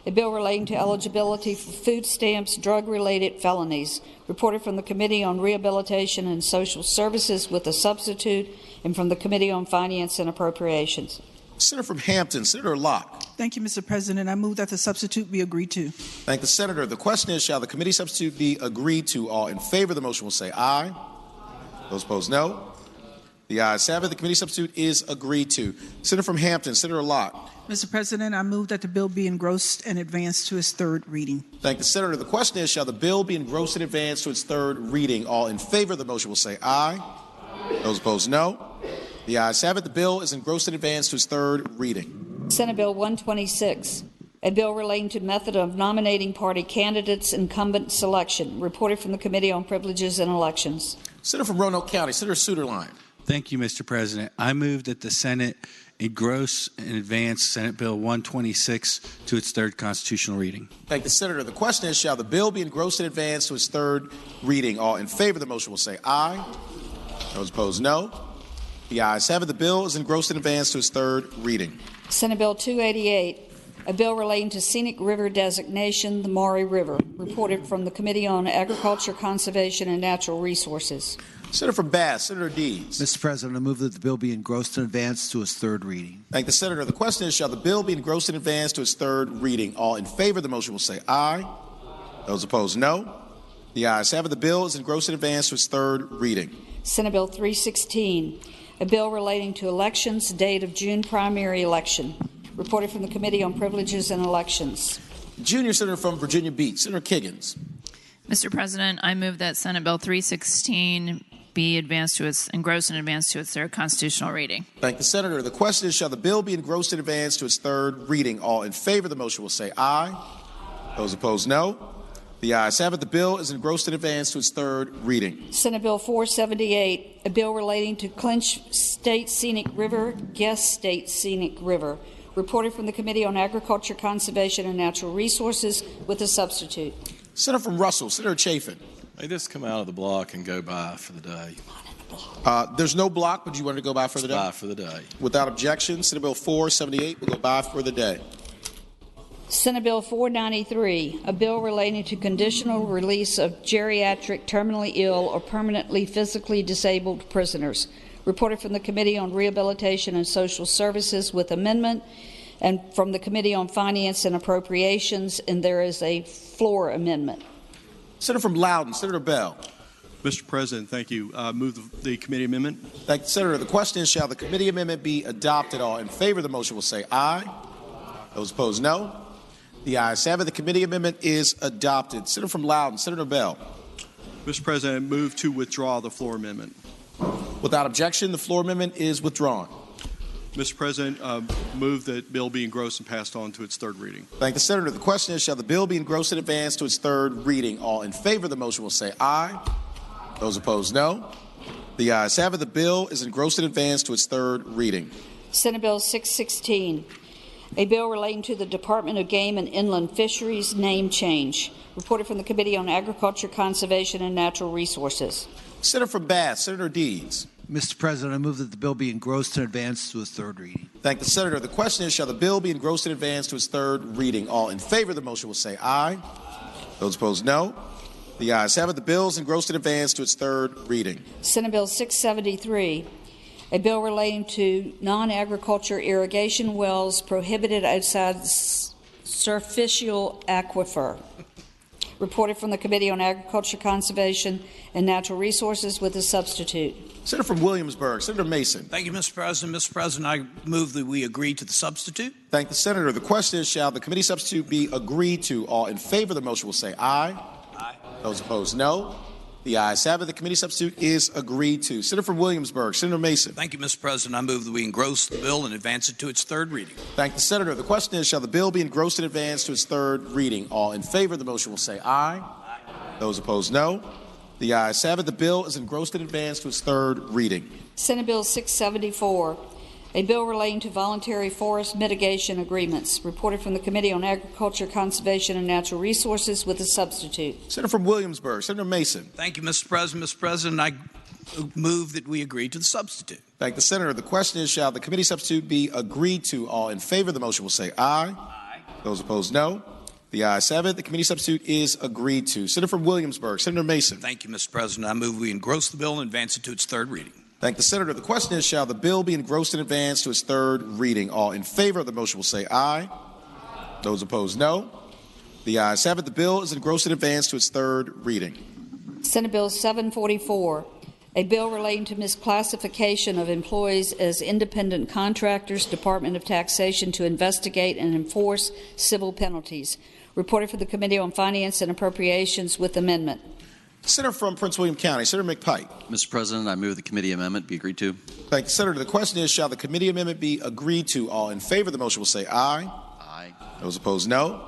a bill relating to eligibility for food stamps, drug-related felonies, reported from the Committee on Rehabilitation and Social Services with a substitute, and from the Committee on Finance and Appropriations. Senator from Hampton, Senator Locke. Thank you, Mr. President. I move that the substitute be agreed to. Thank the Senator. The question is, shall the committee substitute be agreed to? All in favor of the motion will say aye. Those opposed, no. The ayes have it. The committee substitute is agreed to. Senator from Hampton, Senator Locke. Mr. President, I move that the bill be engrossed and advanced to its third reading. Thank the Senator. The question is, shall the bill be engrossed in advance to its third reading? All in favor of the motion will say aye. Those opposed, no. The ayes have it. The bill is engrossed in advance to its third reading. Senate Bill 126, a bill relating to method of nominating party candidates, incumbent selection, reported from the Committee on Privileges and Elections. Senator from Roanoke County, Senator Suderline. Thank you, Mr. President. I move that the Senate engross and advance Senate Bill 126 to its third constitutional reading. Thank the Senator. The question is, shall the bill be engrossed in advance to its third reading? All in favor of the motion will say aye. Those opposed, no. The ayes have it. The bill is engrossed in advance to its third reading. Senate Bill 288, a bill relating to scenic river designation, the Maury River, reported from the Committee on Agriculture, Conservation, and Natural Resources. Senator from Bass, Senator Deeds. Mr. President, I move that the bill be engrossed in advance to its third reading. Thank the Senator. The question is, shall the bill be engrossed in advance to its third reading? All in favor of the motion will say aye. Those opposed, no. The ayes have it. The bill is engrossed in advance to its third reading. Senate Bill 316, a bill relating to elections, date of June primary election, reported from the Committee on Privileges and Elections. Junior Senator from Virginia Beach, Senator Kiggins. Mr. President, I move that Senate Bill 316 be engrossed and advanced to its third constitutional reading. Thank the Senator. The question is, shall the bill be engrossed in advance to its third reading? All in favor of the motion will say aye. Those opposed, no. The ayes have it. The bill is engrossed in advance to its third reading. Senate Bill 478, a bill relating to Clinch State Scenic River, Guest State Scenic River, reported from the Committee on Agriculture, Conservation, and Natural Resources with a substitute. Senator from Russell, Senator Chafin. May this come out of the block and go by for the day. There's no block, but you want to go by for the day? By for the day. Without objection, Senate Bill 478 will go by for the day. Senate Bill 493, a bill relating to conditional release of geriatric, terminally ill, or permanently physically disabled prisoners, reported from the Committee on Rehabilitation and Social Services with amendment, and from the Committee on Finance and Appropriations, and there is a floor amendment. Senator from Loudoun, Senator Bell. Mr. President, thank you. Move the committee amendment. Thank you, Senator. The question is, shall the committee amendment be adopted? All in favor of the motion will say aye. Those opposed, no. The ayes have it. The committee amendment is adopted. Senator from Loudoun, Senator Bell. Mr. President, I move to withdraw the floor amendment. Without objection, the floor amendment is withdrawn. Mr. President, move that bill be engrossed and passed on to its third reading. Thank the Senator. The question is, shall the bill be engrossed in advance to its third reading? All in favor of the motion will say aye. Those opposed, no. The ayes have it. The bill is engrossed in advance to its third reading. Senate Bill 616, a bill relating to the Department of Game and Inland Fisheries name change, reported from the Committee on Agriculture, Conservation, and Natural Resources. Senator from Bath, Senator Deeds. Mr. President, I move that the bill be engrossed and advanced to its third reading. Thank the Senator. The question is, shall the bill be engrossed in advance to its third reading? All in favor of the motion will say aye. Those opposed, no. The ayes have it. The bill is engrossed in advance to its third reading. Senate Bill 673, a bill relating to non-agriculture irrigation wells prohibited outside superficial aquifer, reported from the Committee on Agriculture, Conservation, and Natural Resources with a substitute. Senator from Williamsburg, Senator Mason. Thank you, Mr. President. Mr. President, I move that we agree to the substitute. Thank the Senator. The question is, shall the committee substitute be agreed to? All in favor of the motion will say aye. Aye. Those opposed, no. The ayes have it. The committee substitute is agreed to. Senator from Williamsburg, Senator Mason. Thank you, Mr. President. I move that we engross the bill and advance it to its third reading. Thank the Senator. The question is, shall the bill be engrossed in advance to its third reading? All in favor of the motion will say aye. Aye. Those opposed, no. The ayes have it. The bill is engrossed and advanced to its third reading. Senate Bill 674, a bill relating to voluntary forest mitigation agreements, reported from the Committee on Agriculture, Conservation, and Natural Resources with a substitute. Senator from Williamsburg, Senator Mason. Thank you, Mr. President. Mr. President, I move that we agree to the substitute. Thank the Senator. The question is, shall the committee substitute be agreed to? All in favor of the motion will say aye. Aye. Those opposed, no. The ayes have it. The committee substitute is agreed to. Senator from Williamsburg, Senator Mason. Thank you, Mr. President. I move we engross the bill and advance it to its third reading. Thank the Senator. The question is, shall the bill be engrossed and advanced to its third reading? All in favor of the motion will say aye. Those opposed, no. The ayes have it. The bill is engrossed and advanced to its third reading. Senate Bill 744, a bill relating to misclassification of employees as independent contractors, Department of Taxation, to investigate and enforce civil penalties. Reported for the Committee on Finance and Appropriations with amendment. Senator from Prince William County, Senator McPike. Mr. President, I move the committee amendment be agreed to. Thank the Senator. The question is, shall the committee amendment be agreed to? All in favor of the motion will say aye. Aye. Those opposed, no.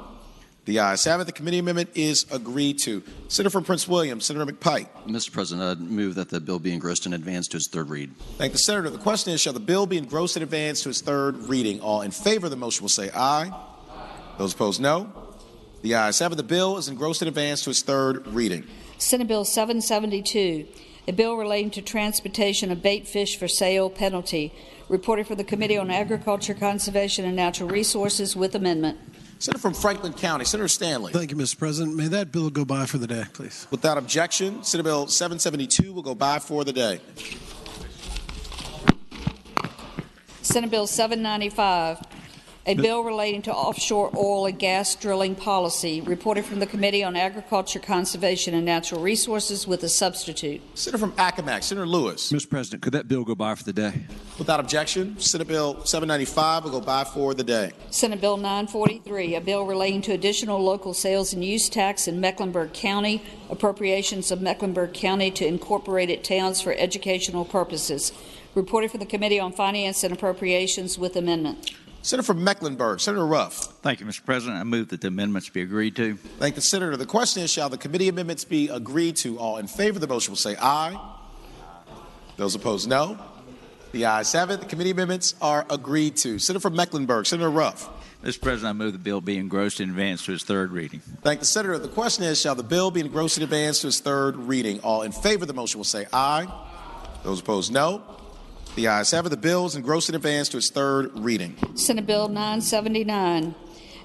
The ayes have it. The committee amendment is agreed to. Senator from Prince William, Senator McPike. Mr. President, I move that the bill be engrossed and advanced to its third read. Thank the Senator. The question is, shall the bill be engrossed and advanced to its third reading? All in favor of the motion will say aye. Those opposed, no. The ayes have it. The bill is engrossed and advanced to its third reading. Senate Bill 772, a bill relating to transportation of bait fish for sale penalty. Reported for the Committee on Agriculture, Conservation, and Natural Resources with amendment. Senator from Franklin County, Senator Stanley. Thank you, Mr. President. May that bill go by for the day, please. Without objection, Senate Bill 772 will go by for the day. Senate Bill 795, a bill relating to offshore oil and gas drilling policy. Reported from the Committee on Agriculture, Conservation, and Natural Resources with a substitute. Senator from Accomack, Senator Lewis. Mr. President, could that bill go by for the day? Without objection, Senate Bill 795 will go by for the day. Senate Bill 943, a bill relating to additional local sales and use tax in Mecklenburg County, appropriations of Mecklenburg County to incorporated towns for educational purposes. Reported for the Committee on Finance and Appropriations with amendment. Senator from Mecklenburg, Senator Ruff. Thank you, Mr. President. I move that the amendments be agreed to. Thank the Senator. The question is, shall the committee amendments be agreed to? All in favor of the motion will say aye. Those opposed, no. The ayes have it. The committee amendments are agreed to. Senator from Mecklenburg, Senator Ruff. Mr. President, I move the bill be engrossed and advanced to its third reading. Thank the Senator. The question is, shall the bill be engrossed and advanced to its third reading? All in favor of the motion will say aye. Those opposed, no. The ayes have it. The bill is engrossed and advanced to its third reading. Senate Bill 979,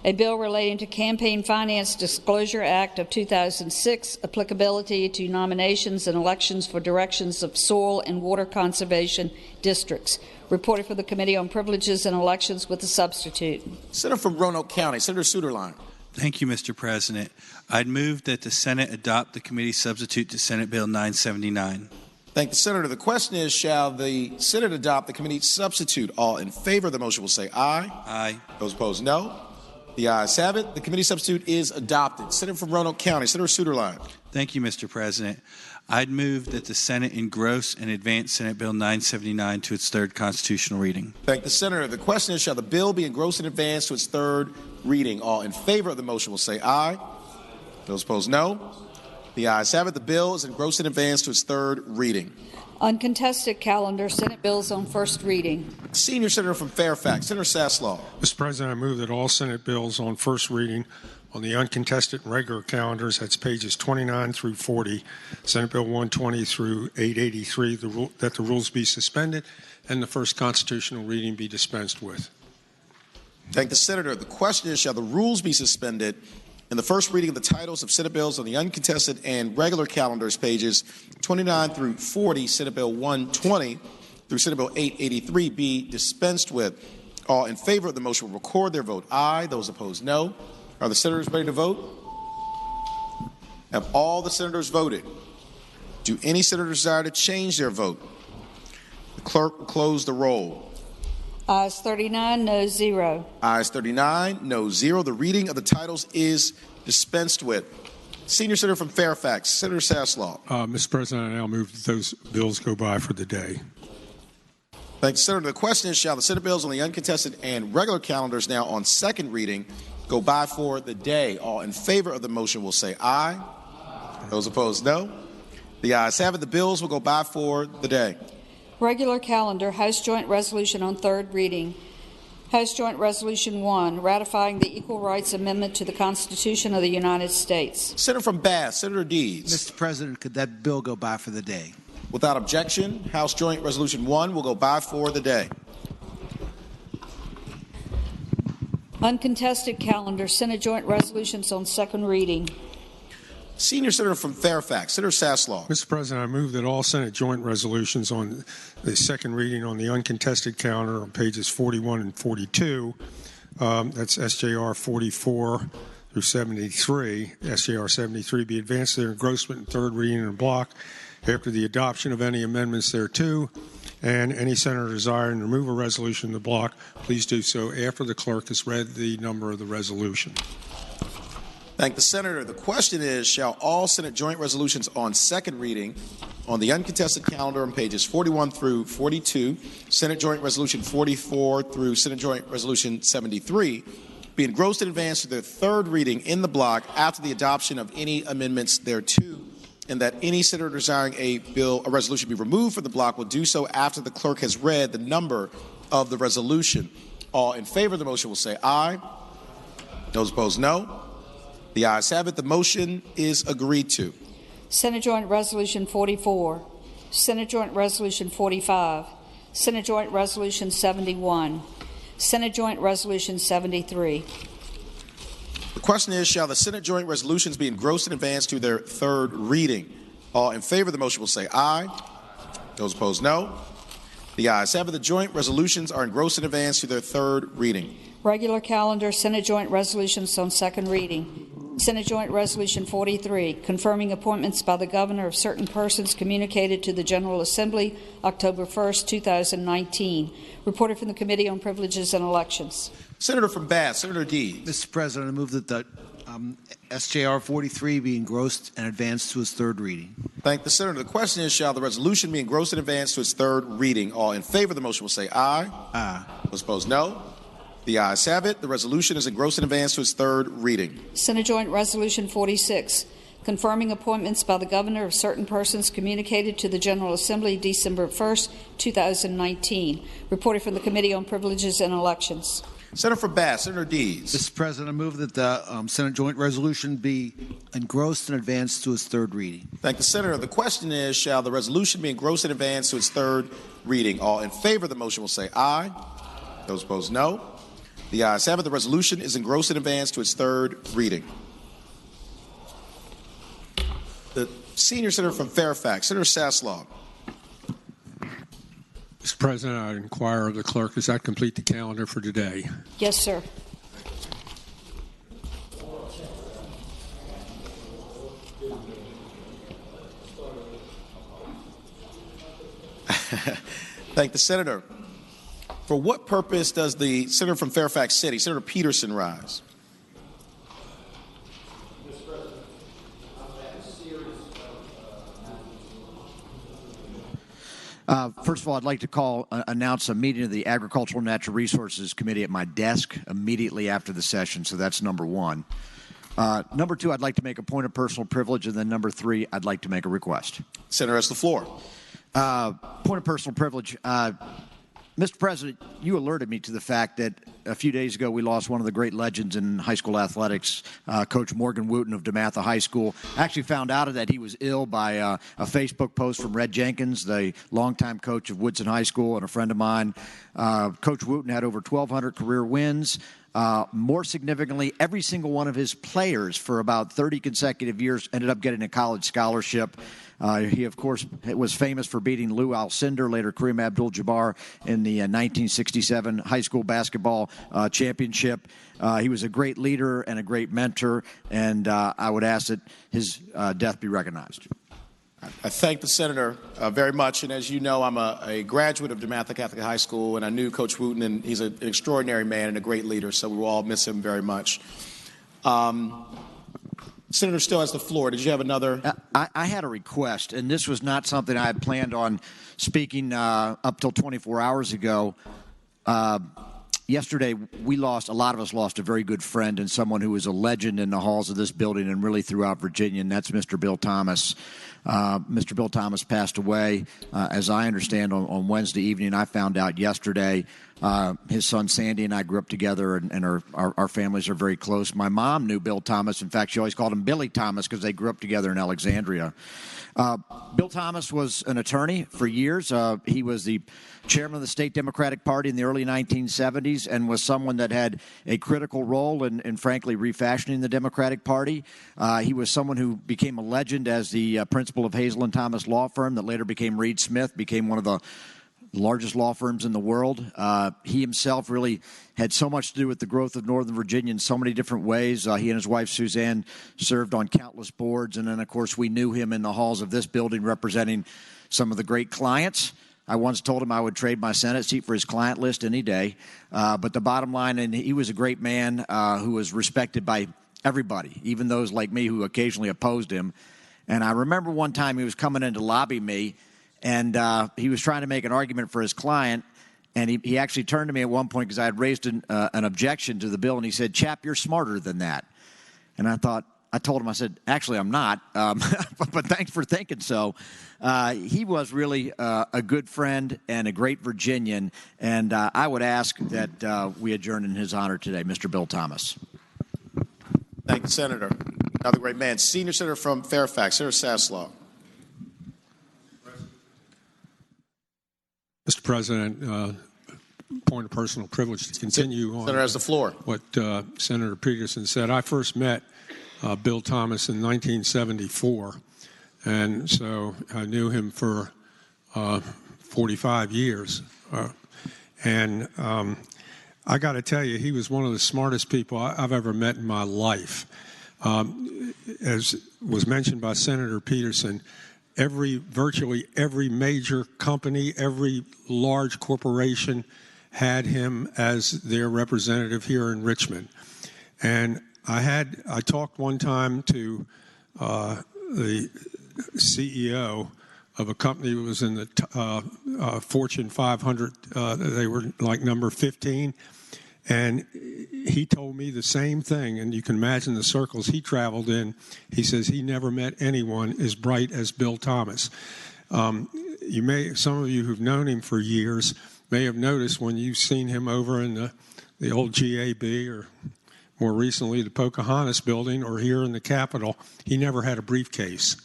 a bill relating to Campaign Finance Disclosure Act of 2006, applicability to nominations and elections for directions of soil and water conservation districts. Reported for the Committee on Privileges and Elections with a substitute. Senator from Roanoke County, Senator Suderline. Thank you, Mr. President. I'd move that the Senate adopt the committee substitute to Senate Bill 979. Thank the Senator. The question is, shall the Senate adopt the committee substitute? All in favor of the motion will say aye. Aye. Those opposed, no. The ayes have it. The committee substitute is adopted. Senator from Roanoke County, Senator Suderline. Thank you, Mr. President. I'd move that the Senate engross and advance Senate Bill 979 to its third constitutional reading. Thank the Senator. The question is, shall the bill be engrossed and advanced to its third reading? All in favor of the motion will say aye. Those opposed, no. The ayes have it. The bill is engrossed and advanced to its third reading. Uncontested calendar, Senate bills on first reading. Senior Senator from Fairfax, Senator Saslaw. Mr. President, I move that all Senate bills on first reading on the uncontested and regular calendars, that's pages 29 through 40, Senate Bill 120 through 883, that the rules be suspended and the first constitutional reading be dispensed with. Thank the Senator. The question is, shall the rules be suspended in the first reading of the titles of Senate bills on the uncontested and regular calendars, pages 29 through 40, Senate Bill 120 through Senate Bill 883 be dispensed with? All in favor of the motion will record their vote aye. Those opposed, no. Are the senators ready to vote? Have all the senators voted? Do any senators desire to change their vote? The clerk will close the roll. Ayes 39, no 0. Ayes 39, no 0. The reading of the titles is dispensed with. Senior Senator from Fairfax, Senator Saslaw. Mr. President, I now move that those bills go by for the day. Thank you, Senator. The question is, shall the Senate bills on the uncontested and regular calendars now on second reading go by for the day? All in favor of the motion will say aye. Those opposed, no. The ayes have it. The bills will go by for the day. Regular calendar, House Joint Resolution on third reading. House Joint Resolution 1, ratifying the Equal Rights Amendment to the Constitution of the United States. Senator from Bath, Senator Deeds. Mr. President, could that bill go by for the day? Without objection, House Joint Resolution 1 will go by for the day. Uncontested calendar, Senate Joint Resolutions on second reading. Senior Senator from Fairfax, Senator Saslaw. Mr. President, I move that all Senate joint resolutions on the second reading on the uncontested calendar on pages 41 and 42, that's SJR 44 through 73, SJR 73, be advanced to their engrossment in third reading in a block after the adoption of any amendments thereto, and any senator desiring to remove a resolution in the block, please do so after the clerk has read the number of the resolution. Thank the Senator. The question is, shall all Senate joint resolutions on second reading on the uncontested calendar on pages 41 through 42, Senate Joint Resolution 44 through Senate Joint Resolution 73, be engrossed in advance to their third reading in the block after the adoption of any amendments thereto, and that any senator desiring a resolution be removed from the block will do so after the clerk has read the number of the resolution. All in favor of the motion will say aye. Those opposed, no. The ayes have it. The motion is agreed to. Senate Joint Resolution 44, Senate Joint Resolution 45, Senate Joint Resolution 71, Senate Joint Resolution 73. The question is, shall the Senate joint resolutions be engrossed in advance to their third reading? All in favor of the motion will say aye. Those opposed, no. The ayes have it. The joint resolutions are engrossed in advance to their third reading. Regular calendar, Senate Joint Resolutions on second reading. Senate Joint Resolution 43, confirming appointments by the governor of certain persons communicated to the General Assembly October 1st, 2019. Reported from the Committee on Privileges and Elections. Senator from Bath, Senator Deeds. Mr. President, I move that the SJR 43 be engrossed and advanced to its third reading. Thank the Senator. The question is, shall the resolution be engrossed in advance to its third reading? All in favor of the motion will say aye. Aye. Those opposed, no. The ayes have it. The resolution is engrossed in advance to its third reading. Senate Joint Resolution 46, confirming appointments by the governor of certain persons communicated to the General Assembly December 1st, 2019. Reported from the Committee on Privileges and Elections. Senator from Bath, Senator Deeds. Mr. President, I move that the Senate Joint Resolution be engrossed and advanced to its third reading. Thank the Senator. The question is, shall the resolution be engrossed in advance to its third reading? All in favor of the motion will say aye. Those opposed, no. The ayes have it. The resolution is engrossed in advance to its third reading. The senior senator from Fairfax, Senator Saslaw. Mr. President, I inquire of the clerk, does that complete the calendar for today? Yes, sir. Thank the Senator. For what purpose does the senator from Fairfax City, Senator Peterson, rise? First of all, I'd like to announce a meeting of the Agricultural and Natural Resources Committee at my desk immediately after the session, so that's number one. Number two, I'd like to make a point of personal privilege, and then number three, I'd like to make a request. Senator has the floor. Point of personal privilege. Mr. President, you alerted me to the fact that a few days ago we lost one of the great legends in high school athletics, Coach Morgan Wooten of DeMatha High School. I actually found out that he was ill by a Facebook post from Red Jenkins, the longtime coach of Woodson High School and a friend of mine. Coach Wooten had over 1,200 career wins. More significantly, every single one of his players for about 30 consecutive years ended up getting a college scholarship. He, of course, was famous for beating Lou Alcindor, later Kareem Abdul-Jabbar, in the 1967 high school basketball championship. He was a great leader and a great mentor, and I would ask that his death be recognized. I thank the senator very much, and as you know, I'm a graduate of DeMatha Catholic High School, and I knew Coach Wooten, and he's an extraordinary man and a great leader, so we will all miss him very much. Senator still has the floor. Did you have another? I had a request, and this was not something I had planned on speaking up till 24 hours ago. Yesterday, a lot of us lost a very good friend and someone who was a legend in the halls of this building and really throughout Virginia, and that's Mr. Bill Thomas. Mr. Bill Thomas passed away, as I understand, on Wednesday evening. I found out yesterday. His son Sandy and I grew up together, and our families are very close. My mom knew Bill Thomas. In fact, she always called him Billy Thomas because they grew up together in Alexandria. Bill Thomas was an attorney for years. He was the chairman of the State Democratic Party in the early 1970s and was someone that had a critical role in frankly, refashioning the Democratic Party. He was someone who became a legend as the principal of Hazel & Thomas Law Firm that later became Reed Smith, became one of the largest law firms in the world. He himself really had so much to do with the growth of Northern Virginia in so many different ways. He and his wife, Suzanne, served on countless boards. And then, of course, we knew him in the halls of this building representing some of the great clients. I once told him I would trade my Senate seat for his client list any day. But the bottom line, and he was a great man who was respected by everybody, even those like me who occasionally opposed him. And I remember one time he was coming in to lobby me, and he was trying to make an argument for his client, and he actually turned to me at one point because I had raised an objection to the bill, and he said, "Chap, you're smarter than that." And I told him, I said, "Actually, I'm not, but thanks for thinking so." He was really a good friend and a great Virginian, and I would ask that we adjourn in his honor today, Mr. Bill Thomas. Thank you, Senator. Another great man. Senior Senator from Fairfax, Senator Saslaw. Mr. President, point of personal privilege to continue on. Senator has the floor. What Senator Peterson said. I first met Bill Thomas in 1974, and so I knew him for 45 years. And I got to tell you, he was one of the smartest people I've ever met in my life. As was mentioned by Senator Peterson, virtually every major company, every large corporation had him as their representative here in Richmond. And I talked one time to the CEO of a company that was in the Fortune 500. They were like number 15. And he told me the same thing, and you can imagine the circles he traveled in. He says he never met anyone as bright as Bill Thomas. Some of you who've known him for years may have noticed when you've seen him over in the old GAB or more recently the Pocahontas building or here in the Capitol, he never had a briefcase.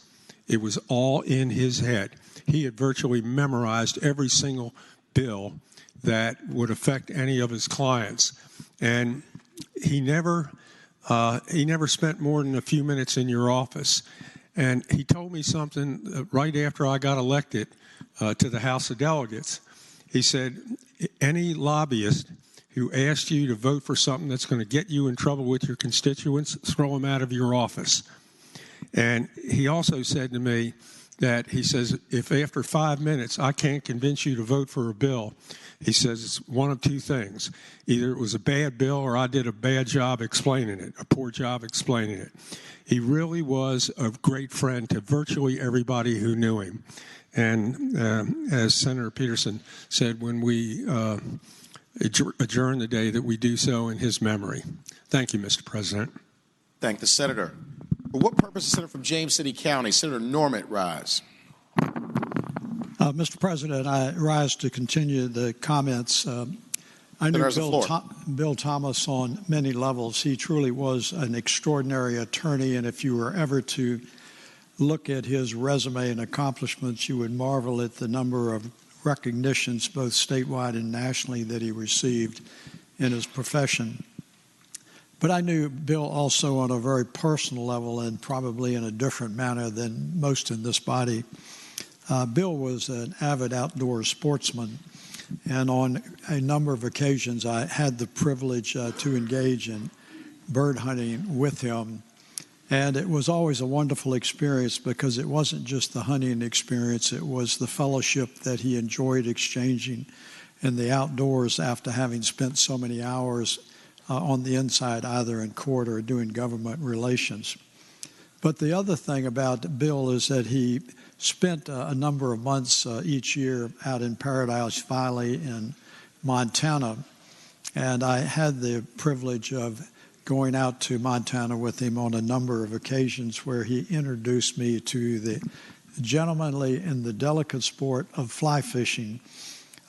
It was all in his head. He had virtually memorized every single bill that would affect any of his clients. And he never spent more than a few minutes in your office. And he told me something right after I got elected to the House of Delegates. He said, any lobbyist who asked you to vote for something that's going to get you in trouble with your constituents, throw him out of your office. And he also said to me that, he says, if after 5 minutes I can't convince you to vote for a bill, he says it's one of two things. Either it was a bad bill or I did a bad job explaining it, a poor job explaining it. He really was a great friend to virtually everybody who knew him. And as Senator Peterson said, when we adjourn the day, that we do so in his memory. Thank you, Mr. President. Thank the Senator. For what purpose is Senator from James City County? Senator Norment rise. Mr. President, I rise to continue the comments. I knew Bill Thomas on many levels. He truly was an extraordinary attorney, and if you were ever to look at his resume and accomplishments, you would marvel at the number of recognitions, both statewide and nationally, that he received in his profession. But I knew Bill also on a very personal level and probably in a different manner than most in this body. Bill was an avid outdoor sportsman, and on a number of occasions I had the privilege to engage in bird hunting with him. And it was always a wonderful experience because it wasn't just the hunting experience, it was the fellowship that he enjoyed exchanging in the outdoors after having spent so many hours on the inside, either in court or doing government relations. But the other thing about Bill is that he spent a number of months each year out in Paradise Valley in Montana. And I had the privilege of going out to Montana with him on a number of occasions where he introduced me to the gentlemanly and the delicate sport of fly fishing.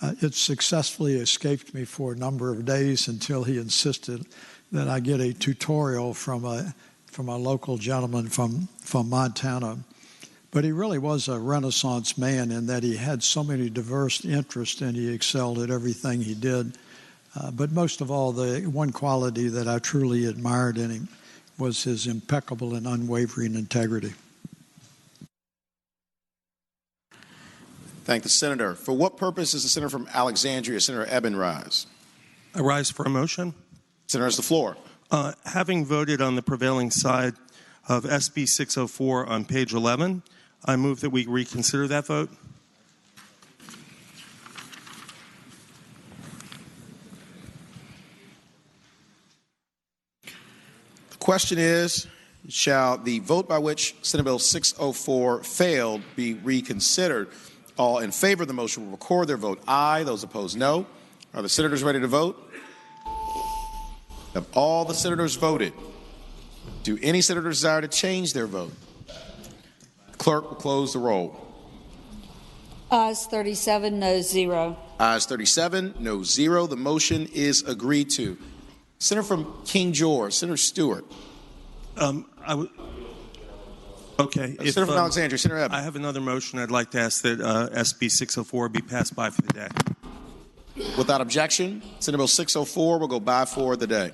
It successfully escaped me for a number of days until he insisted that I get a tutorial from a local gentleman from Montana. But he really was a Renaissance man in that he had so many diverse interests and he excelled at everything he did. But most of all, the one quality that I truly admired in him was his impeccable and unwavering integrity. Thank the senator. For what purpose is the senator from Alexandria, Senator Eben, rise? I rise for a motion. Senator has the floor. Having voted on the prevailing side of SB 604 on page 11, I move that we reconsider that vote. The question is, shall the vote by which Senate Bill 604 failed be reconsidered? All in favor of the motion will record their vote aye. Those opposed, no. Are the senators ready to vote? Have all the senators voted? Do any senators desire to change their vote? The clerk will close the roll. Ayes 37, no 0. Ayes 37, no 0. The motion is agreed to. Senator from King George, Senator Stewart. Okay. Senator from Alexandria, Senator Eben. I have another motion. I'd like to ask that SB 604 be passed by for the day. Without objection, Senate Bill 604 will go by for the day.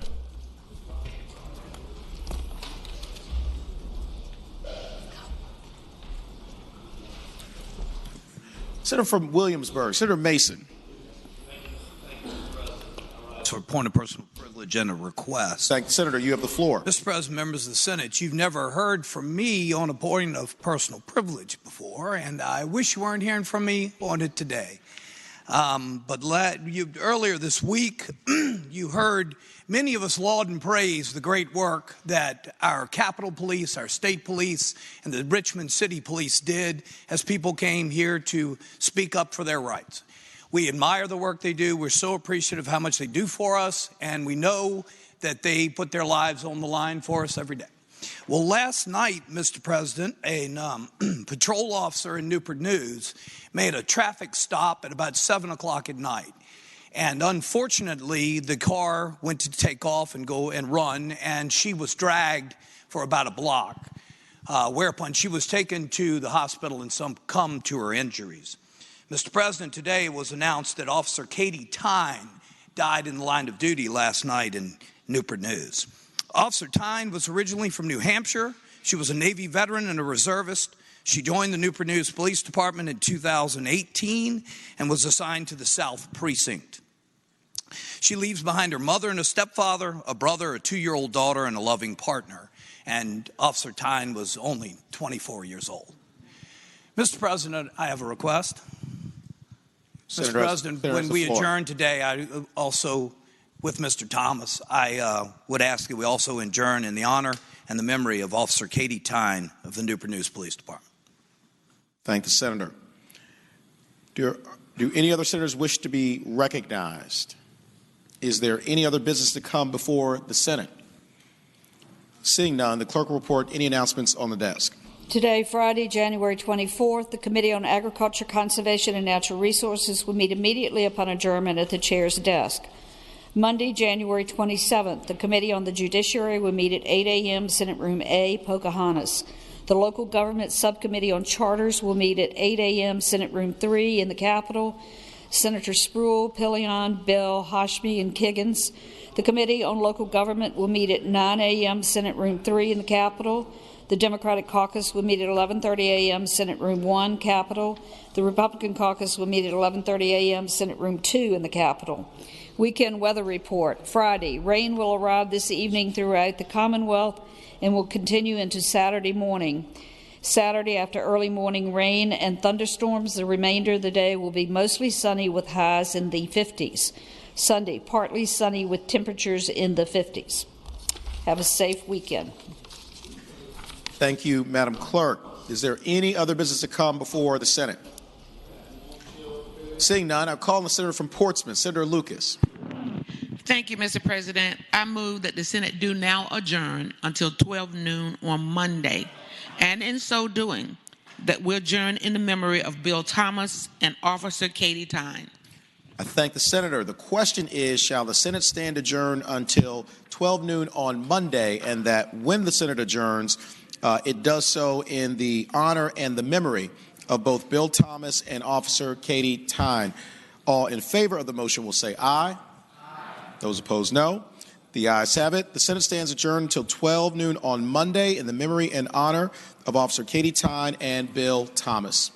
Senator from Williamsburg, Senator Mason. For a point of personal privilege and a request. Thank you, Senator. You have the floor. Mr. President, members of the Senate, you've never heard from me on a point of personal privilege before, and I wish you weren't hearing from me on it today. Earlier this week, you heard many of us laud and praise the great work that our Capitol Police, our state police, and the Richmond City Police did as people came here to speak up for their rights. We admire the work they do. We're so appreciative of how much they do for us, and we know that they put their lives on the line for us every day. Well, last night, Mr. President, a patrol officer in Newport News made a traffic stop at about 7 o'clock at night. And unfortunately, the car went to take off and go and run, and she was dragged for about a block, whereupon she was taken to the hospital and succumbed to her injuries. Mr. President, today it was announced that Officer Katie Tyne died in the line of duty last night in Newport News. Officer Tyne was originally from New Hampshire. She was a Navy veteran and a reservist. She joined the Newport News Police Department in 2018 and was assigned to the South Precinct. She leaves behind her mother and a stepfather, a brother, a 2-year-old daughter, and a loving partner. And Officer Tyne was only 24 years old. Mr. President, I have a request. Mr. President, when we adjourn today, I also, with Mr. Thomas, I would ask that we also adjourn in the honor and the memory of Officer Katie Tyne of the Newport News Police Department. Thank the senator. Do any other senators wish to be recognized? Is there any other business to come before the Senate? Seeing none, the clerk will report any announcements on the desk. Today, Friday, January 24th, the Committee on Agriculture, Conservation, and Natural Resources will meet immediately upon adjournment at the chair's desk. Monday, January 27th, the Committee on the Judiciary will meet at 8 a.m. Senate Room A, Pocahontas. The Local Government Subcommittee on Charters will meet at 8 a.m. Senate Room 3 in the Capitol. Senator Spruill, Pillion, Bell, Hashmi, and Kiggins. The Committee on Local Government will meet at 9 a.m. Senate Room 3 in the Capitol. The Democratic Caucus will meet at 11:30 a.m. Senate Room 1, Capitol. The Republican Caucus will meet at 11:30 a.m. Senate Room 2 in the Capitol. Weekend weather report. Friday, rain will arrive this evening throughout the Commonwealth and will continue into Saturday morning. Saturday, after early morning rain and thunderstorms, the remainder of the day will be mostly sunny with highs in the 50s. Sunday, partly sunny with temperatures in the 50s. Have a safe weekend. Thank you, Madam Clerk. Is there any other business to come before the Senate? Seeing none, I'll call on the senator from Portsmouth, Senator Lucas. Thank you, Mr. President. I move that the Senate do now adjourn until 12 noon on Monday, and in so doing, that we adjourn in the memory of Bill Thomas and Officer Katie Tyne. I thank the senator. The question is, shall the Senate stand adjourned until 12 noon on Monday, and that when the Senate adjourns, it does so in the honor and the memory of both Bill Thomas and Officer Katie Tyne. All in favor of the motion will say aye. Those opposed, no. The ayes have it. The Senate stands adjourned until 12 noon on Monday in the memory and honor of Officer Katie Tyne and Bill Thomas.